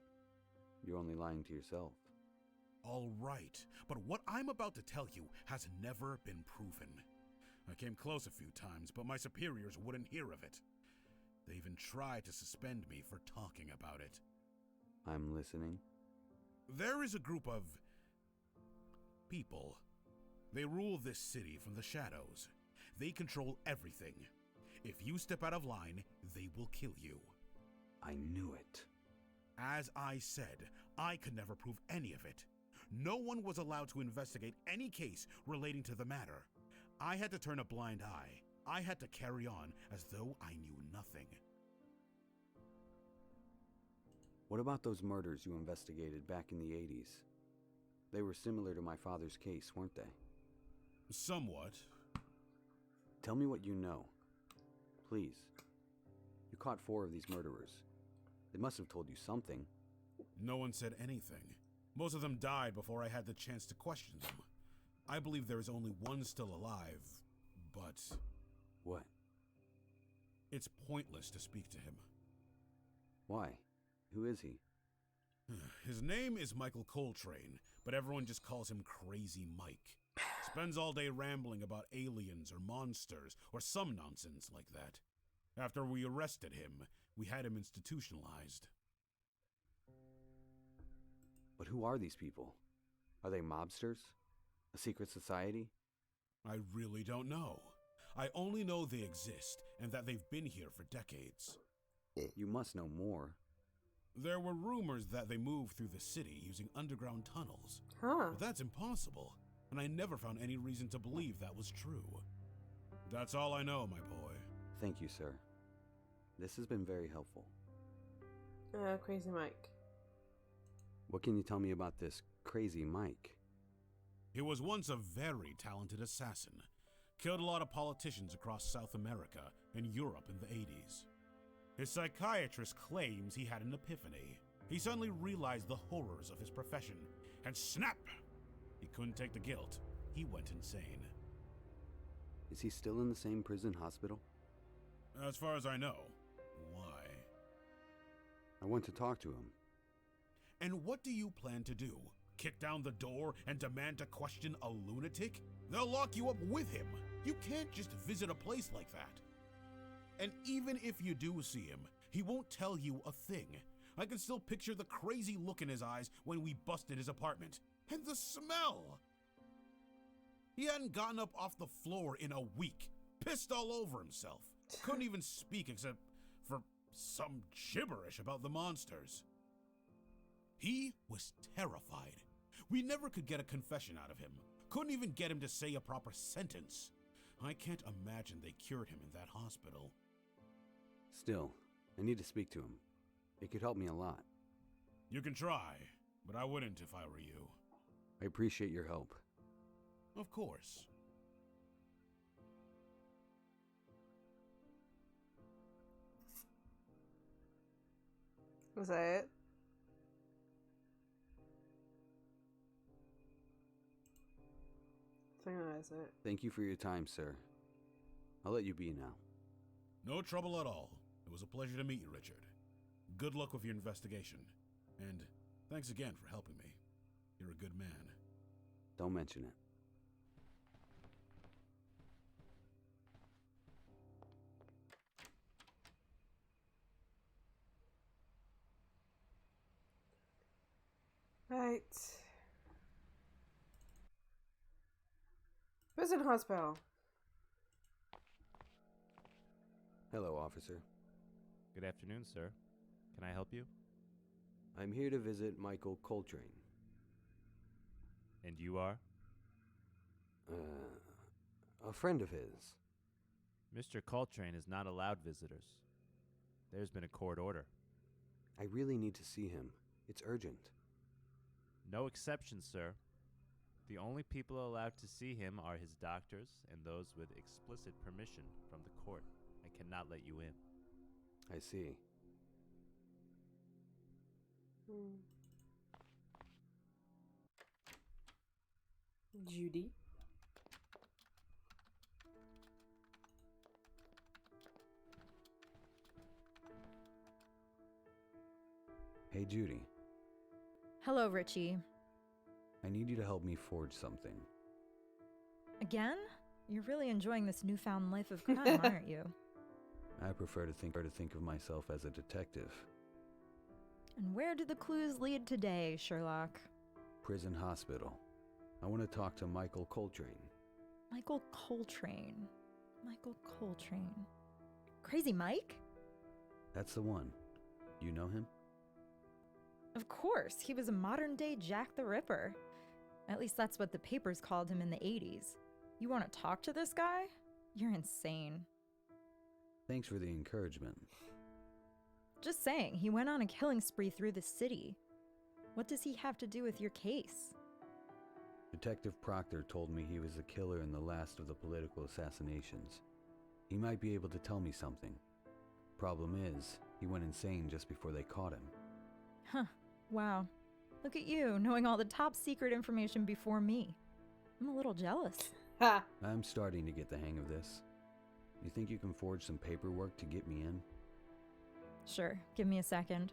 you're only lying to yourself. All right, but what I'm about to tell you has never been proven. I came close a few times, but my superiors wouldn't hear of it. They even tried to suspend me for talking about it. I'm listening. There is a group of people. They rule this city from the shadows. They control everything. If you step out of line, they will kill you. I knew it. As I said, I could never prove any of it. No one was allowed to investigate any case relating to the matter. I had to turn a blind eye. I had to carry on as though I knew nothing. What about those murders you investigated back in the 80s? They were similar to my father's case, weren't they? Somewhat. Tell me what you know. Please. You caught 4 of these murderers. They must have told you something. No one said anything. Most of them died before I had the chance to question them. I believe there is only one still alive, but... What? It's pointless to speak to him. Why? Who is he? His name is Michael Coltrane, but everyone just calls him Crazy Mike. Spends all day rambling about aliens or monsters or some nonsense like that. After we arrested him, we had him institutionalized. But who are these people? Are they mobsters? A secret society? I really don't know. I only know they exist and that they've been here for decades. You must know more. There were rumors that they moved through the city using underground tunnels. Huh. But that's impossible, and I never found any reason to believe that was true. That's all I know, my boy. Thank you, sir. This has been very helpful. Crazy Mike. What can you tell me about this Crazy Mike? He was once a very talented assassin. Killed a lot of politicians across South America and Europe in the 80s. His psychiatrist claims he had an epiphany. He suddenly realized the horrors of his profession, and snap! He couldn't take the guilt. He went insane. Is he still in the same prison hospital? As far as I know. Why? I want to talk to him. And what do you plan to do? Kick down the door and demand to question a lunatic? They'll lock you up with him. You can't just visit a place like that. And even if you do see him, he won't tell you a thing. I can still picture the crazy look in his eyes when we busted his apartment. And the smell! He hadn't gotten up off the floor in a week. Pissed all over himself. Couldn't even speak except for some gibberish about the monsters. He was terrified. We never could get a confession out of him. Couldn't even get him to say a proper sentence. I can't imagine they cured him in that hospital. Still, I need to speak to him. It could help me a lot. You can try, but I wouldn't if I were you. I appreciate your help. Of course. Was that it? I think that's it. Thank you for your time, sir. I'll let you be now. No trouble at all. It was a pleasure to meet you, Richard. Good luck with your investigation. And thanks again for helping me. You're a good man. Don't mention it. Right. Prison hospital. Hello, officer. Good afternoon, sir. Can I help you? I'm here to visit Michael Coltrane. And you are? A friend of his. Mr. Coltrane is not allowed visitors. There's been a court order. I really need to see him. It's urgent. No exceptions, sir. The only people allowed to see him are his doctors and those with explicit permission from the court. I cannot let you in. I see. Judy. Hey, Judy. Hello, Richie. I need you to help me forge something. Again? You're really enjoying this newfound life of crime, aren't you? I prefer to think of myself as a detective. And where do the clues lead today, Sherlock? Prison hospital. I want to talk to Michael Coltrane. Michael Coltrane. Michael Coltrane. Crazy Mike? That's the one. You know him? Of course, he was a modern-day Jack the Ripper. At least that's what the papers called him in the 80s. You want to talk to this guy? You're insane. Thanks for the encouragement. Just saying, he went on a killing spree through the city. What does he have to do with your case? Detective Proctor told me he was the killer in the last of the political assassinations. He might be able to tell me something. Problem is, he went insane just before they caught him. Huh. Wow. Look at you, knowing all the top secret information before me. I'm a little jealous. Ha! I'm starting to get the hang of this. You think you can forge some paperwork to get me in? Sure, give me a second.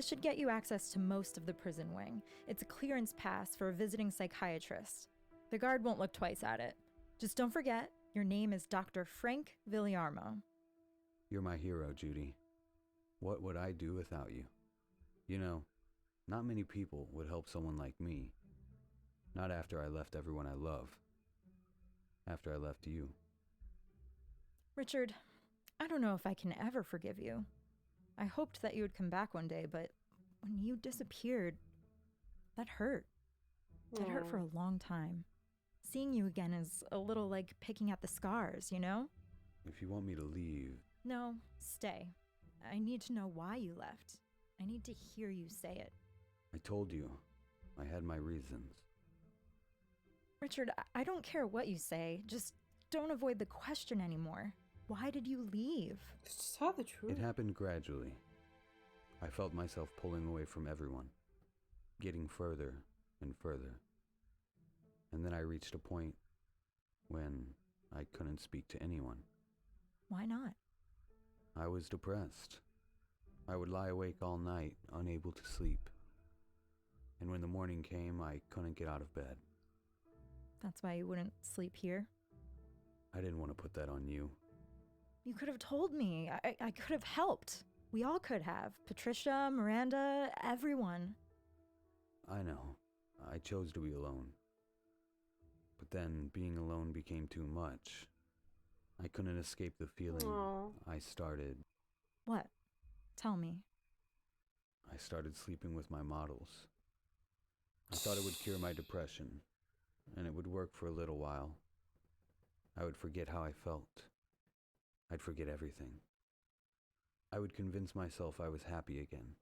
This should get you access to most of the prison wing. It's a clearance pass for a visiting psychiatrist. The guard won't look twice at it. Just don't forget, your name is Dr. Frank Villarmo. You're my hero, Judy. What would I do without you? You know, not many people would help someone like me. Not after I left everyone I love. After I left you. Richard, I don't know if I can ever forgive you. I hoped that you would come back one day, but when you disappeared, that hurt. That hurt for a long time. Seeing you again is a little like picking at the scars, you know? If you want me to leave... No, stay. I need to know why you left. I need to hear you say it. I told you. I had my reasons. Richard, I don't care what you say. Just don't avoid the question anymore. Why did you leave? Just tell the truth. It happened gradually. I felt myself pulling away from everyone. Getting further and further. And then I reached a point when I couldn't speak to anyone. Why not? I was depressed. I would lie awake all night, unable to sleep. And when the morning came, I couldn't get out of bed. That's why you wouldn't sleep here? I didn't want to put that on you. You could have told me. I could have helped. We all could have. Patricia, Miranda, everyone. I know. I chose to be alone. But then being alone became too much. I couldn't escape the feeling. Aww. I started What? Tell me. sleeping with my models. I thought it would cure my depression, and it would work for a little while. I would forget how I felt. I'd forget everything. I would convince myself I was happy again.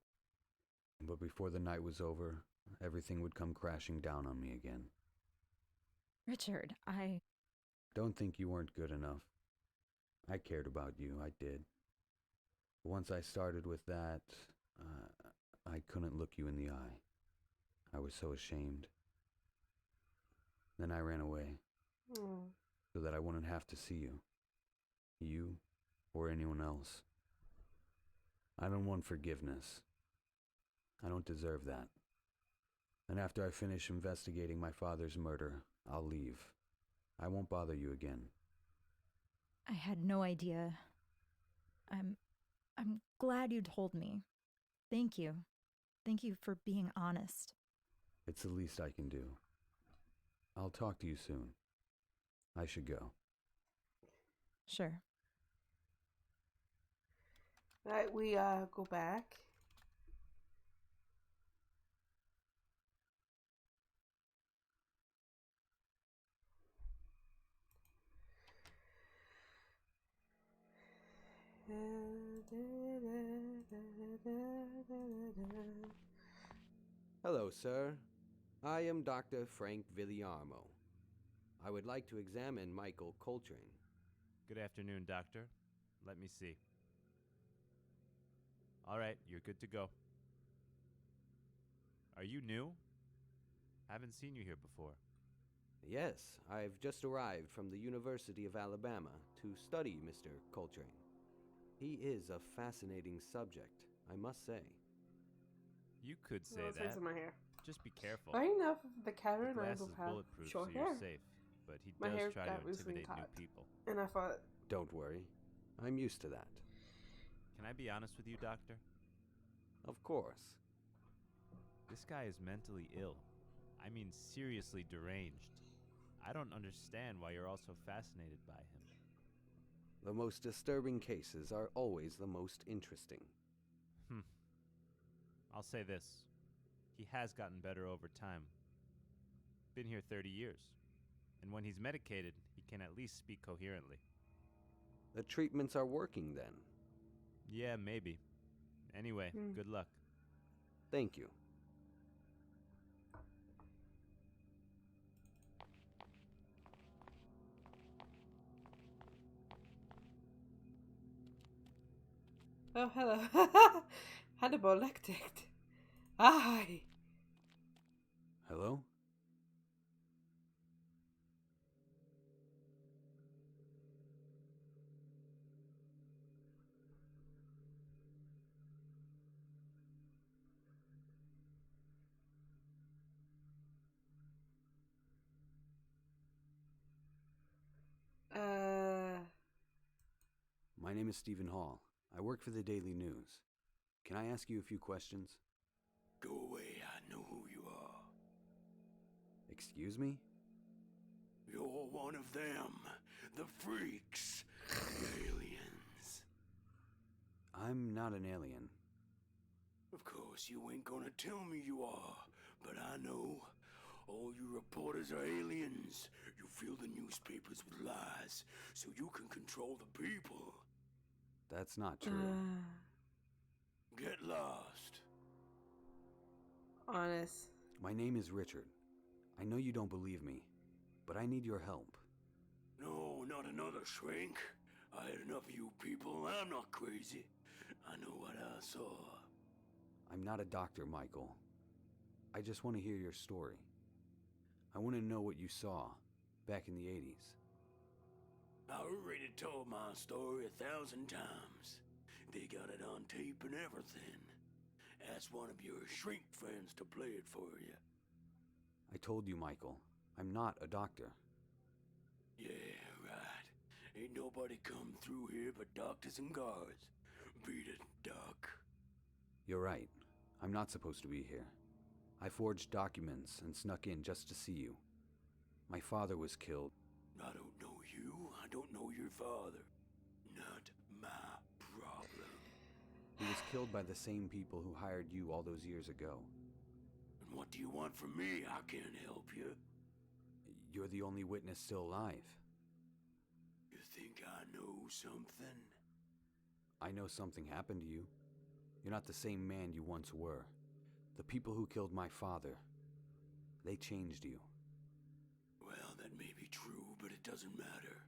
But before the night was over, everything would come crashing down on me again. Richard, Don't think you weren't good enough. I cared about you, I did. But once I started with that, I couldn't look you in the eye. I was so ashamed. Then I ran away, so that I wouldn't have to see you. You, or anyone else. I don't want forgiveness. I don't deserve that. And after I finish investigating my father's murder, I'll leave. I won't bother you again. I had no idea. I'm glad you told me. Thank you. Thank you for being honest. It's the least I can do. I'll talk to you soon. I should go. Sure. Right, we go back. Hello, sir. I am Dr. Frank Villarmo. I would like to examine Michael Coltrane. Good afternoon, Doctor. Let me see. All right, you're good to go. Are you new? Haven't seen you here before. Yes, I've just arrived from the University of Alabama to study Mr. Coltrane. He is a fascinating subject, I must say. You could say It's that. in my hair. Just be careful. Funny enough, the cat The and I glass both is have bulletproof, short so hair, you're safe. But he My hair does try to got recently intimidate new cut. people. and I thought, Don't worry, I'm used to that. Can I be honest with you, Doctor? Of course. This guy is mentally ill. I mean, seriously deranged. I don't understand why you're all so fascinated by him. The most disturbing cases are always the most interesting. I'll say this. He has gotten better over time. Been here 30 years. And when he's medicated, he can at least speak coherently. The treatments are working then. Yeah, maybe. Anyway, Hmm. good luck. Thank you. Oh, hello. Hannibal Lecter. Hi. Hello? My name is Stephen Hall. I work for the Daily News. Can I ask you a few questions? Go away, I know who you are. Excuse me? You're one of them. The freaks. The aliens. I'm not an alien. Of course, you ain't gonna tell me you are, but I know. All you reporters are aliens. You fill the newspapers with lies, so you can control the people. That's not true. Get lost. Honest. My name is Richard. I know you don't believe me, but I need your help. No, not another shrink. I had enough of you people. I'm not crazy. I know what I saw. I'm not a doctor, Michael. I just want to hear your story. I want to know what you saw back in the 80s. I already told my story 1,000 times. They got it on tape and everything. Ask one of your shrink friends to play it for you. I told you, Michael, I'm not a doctor. Yeah, right. Ain't nobody come through here but doctors and guards. Beat it, Doc. You're right. I'm not supposed to be here. I forged documents and snuck in just to see you. My father was killed. I don't know you. I don't know your father. Not my problem. He was killed by the same people who hired you all those years ago. And what do you want from me? I can't help you. You're the only witness still alive. You think I know something? I know something happened to you. You're not the same man you once were. The people who killed my father, they changed you. Well, that may be true, but it doesn't matter.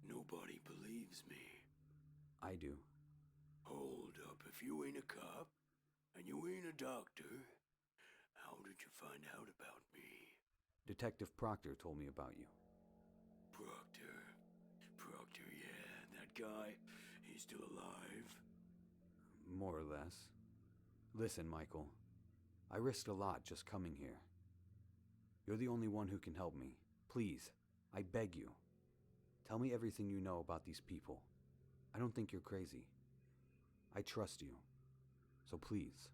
Nobody believes me. I do. Hold up, if you ain't a cop, and you ain't a doctor, how did you find out about me? Detective Proctor told me about you. Proctor, yeah, that guy, he's still alive? More or less. Listen, Michael. I risked a lot just coming here. You're the only one who can help me. Please, I beg you. Tell me everything you know about these people. I don't think you're crazy. I trust you. So please,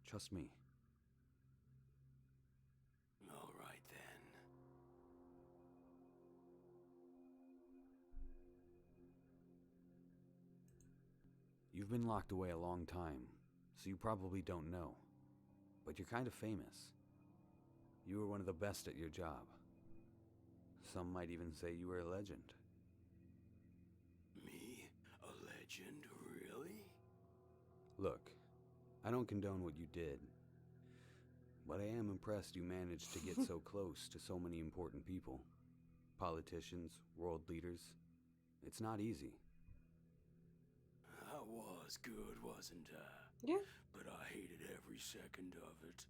trust me. All right, then. You've been locked away a long time, so you probably don't know. But you're kind of famous. You were one of the best at your job. Some might even say you were a legend. Me? A legend, really? Look, I don't condone what you did, but I am impressed you managed to get so close to so many important people. Politicians, world leaders. It's not easy. I was good, wasn't I? Yeah. But I hated every second of it.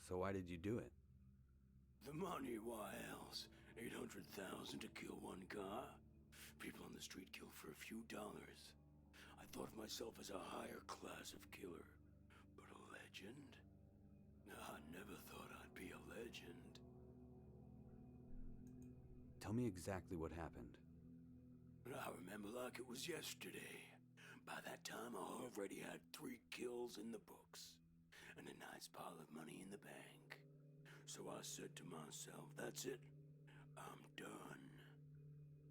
So why did you do it? The money, why else? 800,000 to kill one guy? People on the street kill for a few dollars. I thought of myself as a higher class of killer. But a legend? I never thought I'd be a legend. Tell me exactly what happened. I remember like it was yesterday. By that time, I already had 3 kills in the books. And a nice pile of money in the bank. So I said to myself, that's it. I'm done.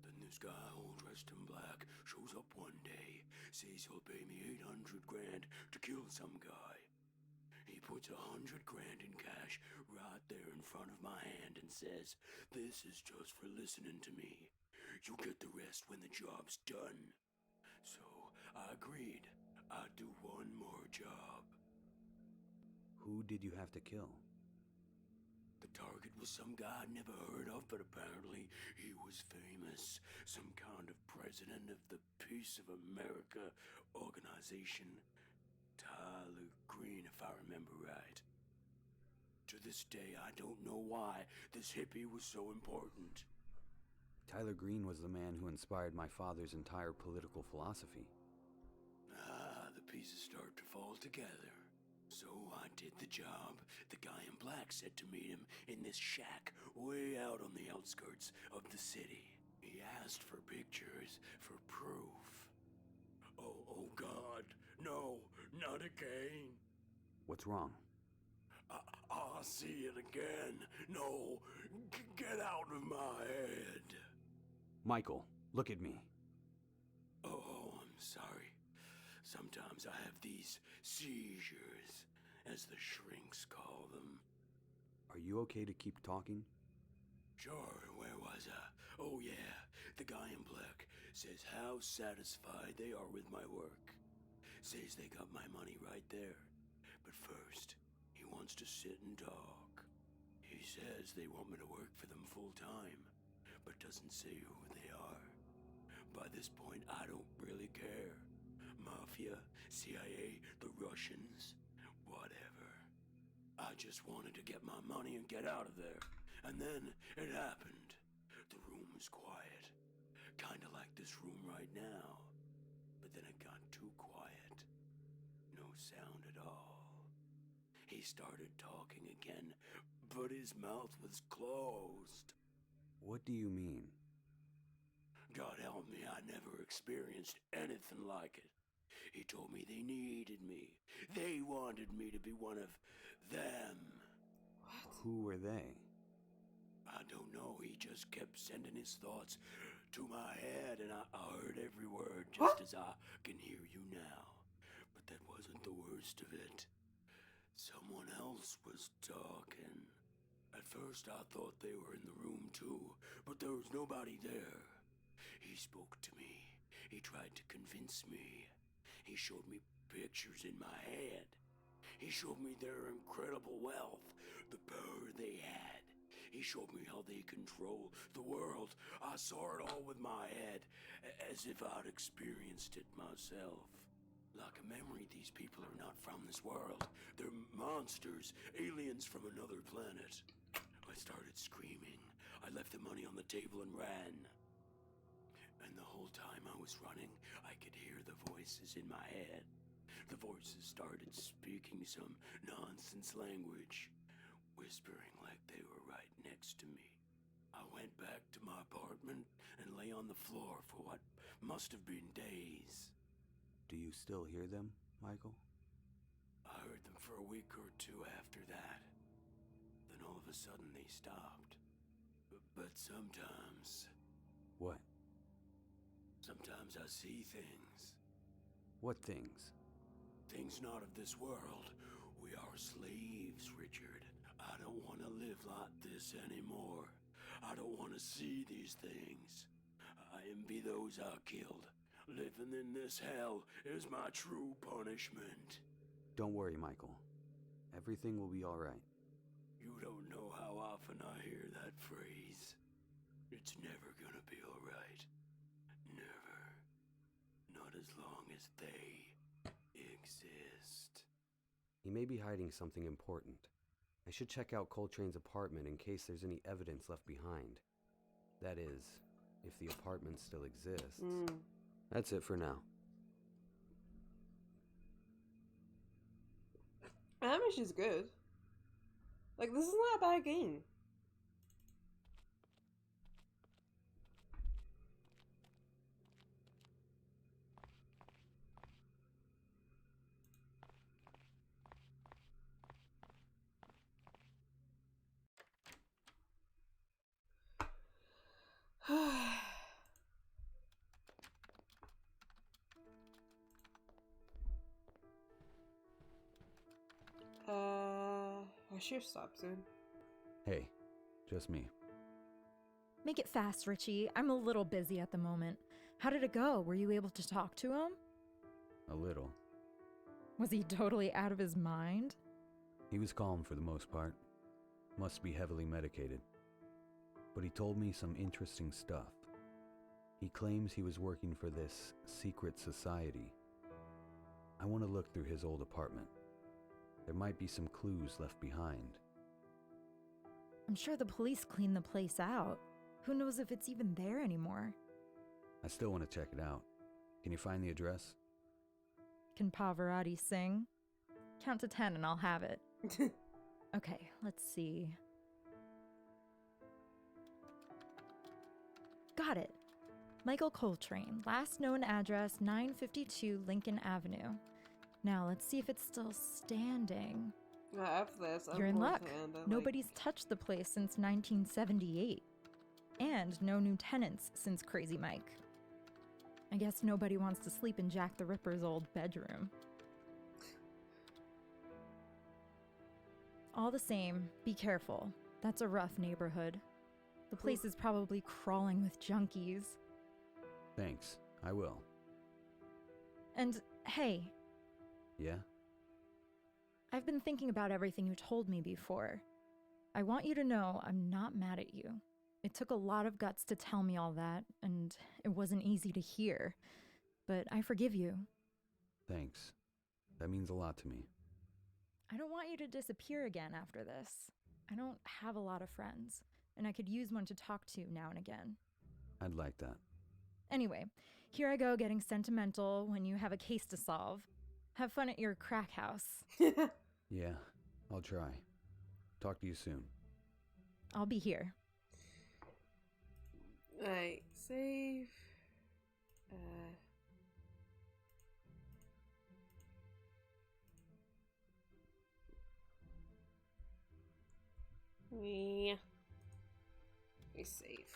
Then this guy, all dressed in black, shows up one day, says he'll pay me 800 grand to kill some guy. He puts 100 grand in cash right there in front of my hand and says, this is just for listening to me. You get the rest when the job's done. So I agreed I'd do one more job. Who did you have to kill? The target was some guy I'd never heard of, but apparently he was famous. Some kind of president of the Peace of America organization. Tyler Green, if I remember right. To this day, I don't know why this hippie was so important. Tyler Green was the man who inspired my father's entire political philosophy. The pieces start to fall together. So I did the job. The guy in black said to meet him in this shack way out on the outskirts of the city. He asked for pictures, for proof. Oh God, no, not again. What's wrong? I'll see it again. No, get out of my head. Michael, look at me. Oh, I'm sorry. Sometimes I have these seizures, as the shrinks call them. Are you okay to keep talking? Sure, where was I? Oh yeah, the guy in black says how satisfied they are with my work. Says they got my money right there. But first, he wants to sit and talk. He says they want me to work for them full time, but doesn't say who they are. By this point, I don't really care. Mafia, CIA, the Russians, whatever. I just wanted to get my money and get out of there. And then it happened. The room was quiet. Kinda like this room right now. But then it got too quiet. No sound at all. He started talking again, but his mouth was closed. What do you mean? God help me, I never experienced anything like it. He told me they needed me. They wanted me to be one of them. What? Who were they? I don't know, he just kept sending his thoughts to my head, and I heard every word just as I can hear you now. But that wasn't the worst of it. Someone else was talking. At first I thought they were in the room too, but there was nobody there. He spoke to me. He tried to convince me. He showed me pictures in my head. He showed me their incredible wealth, the power they had. He showed me how they control the world. I saw it all with my head, as if I'd experienced it myself. Like a memory, these people are not from this world. They're monsters, aliens from another planet. I started screaming. I left the money on the table and ran. And the whole time I was running, I could hear the voices in my head. The voices started speaking some nonsense language, whispering like they were right next to me. I went back to my apartment and lay on the floor for what must have been days. Do you still hear them, Michael? I heard them for a week or two after that. Then all of a sudden they stopped. But sometimes... What? Sometimes I see things. What things? Things not of this world. We are slaves, Richard. I don't want to live like this anymore. I don't want to see these things. I envy those I killed. Living in this hell is my true punishment. Don't worry, Michael. Everything will be all right. You don't know how often I hear that phrase. It's never gonna be all right. Never. Not as long as they exist. He may be hiding something important. I should check out Coltrane's apartment in case there's any evidence left behind. That is, if the apartment still exists. That's it for now. Amish is good. Like, this is not a bad game. I should stop soon. Hey, just me. Make it fast, Richie. I'm a little busy at the moment. How did it go? Were you able to talk to him? A little. Was he totally out of his mind? He was calm for the most part. Must be heavily medicated. But he told me some interesting stuff. He claims he was working for this secret society. I want to look through his old apartment. There might be some clues left behind. I'm sure the police cleaned the place out. Who knows if it's even there anymore? I still want to check it out. Can you find the address? Can Pavarotti sing? Count to 10 and I'll have it. Okay, let's see. Got it. Michael Coltrane, last known address 952 Lincoln Avenue. Now let's see if it's still standing. After this, You're in luck. Nobody's touched the place since 1978. And no new tenants since Crazy Mike. I guess nobody wants to sleep in Jack the Ripper's old bedroom. All the same, be careful. That's a rough neighborhood. The place is probably crawling with junkies. Thanks, I will. And hey. Yeah? I've been thinking about everything you told me before. I want you to know I'm not mad at you. It took a lot of guts to tell me all that, and it wasn't easy to hear. But I forgive you. Thanks. That means a lot to me. I don't want you to disappear again after this. I don't have a lot of friends, and I could use one to talk to now and again. I'd like that. Anyway, here I go getting sentimental when you have a case to solve. Have fun at your crack house. Yeah, I'll try. Talk to you soon. I'll be here. Alright, save. Yeah. We save.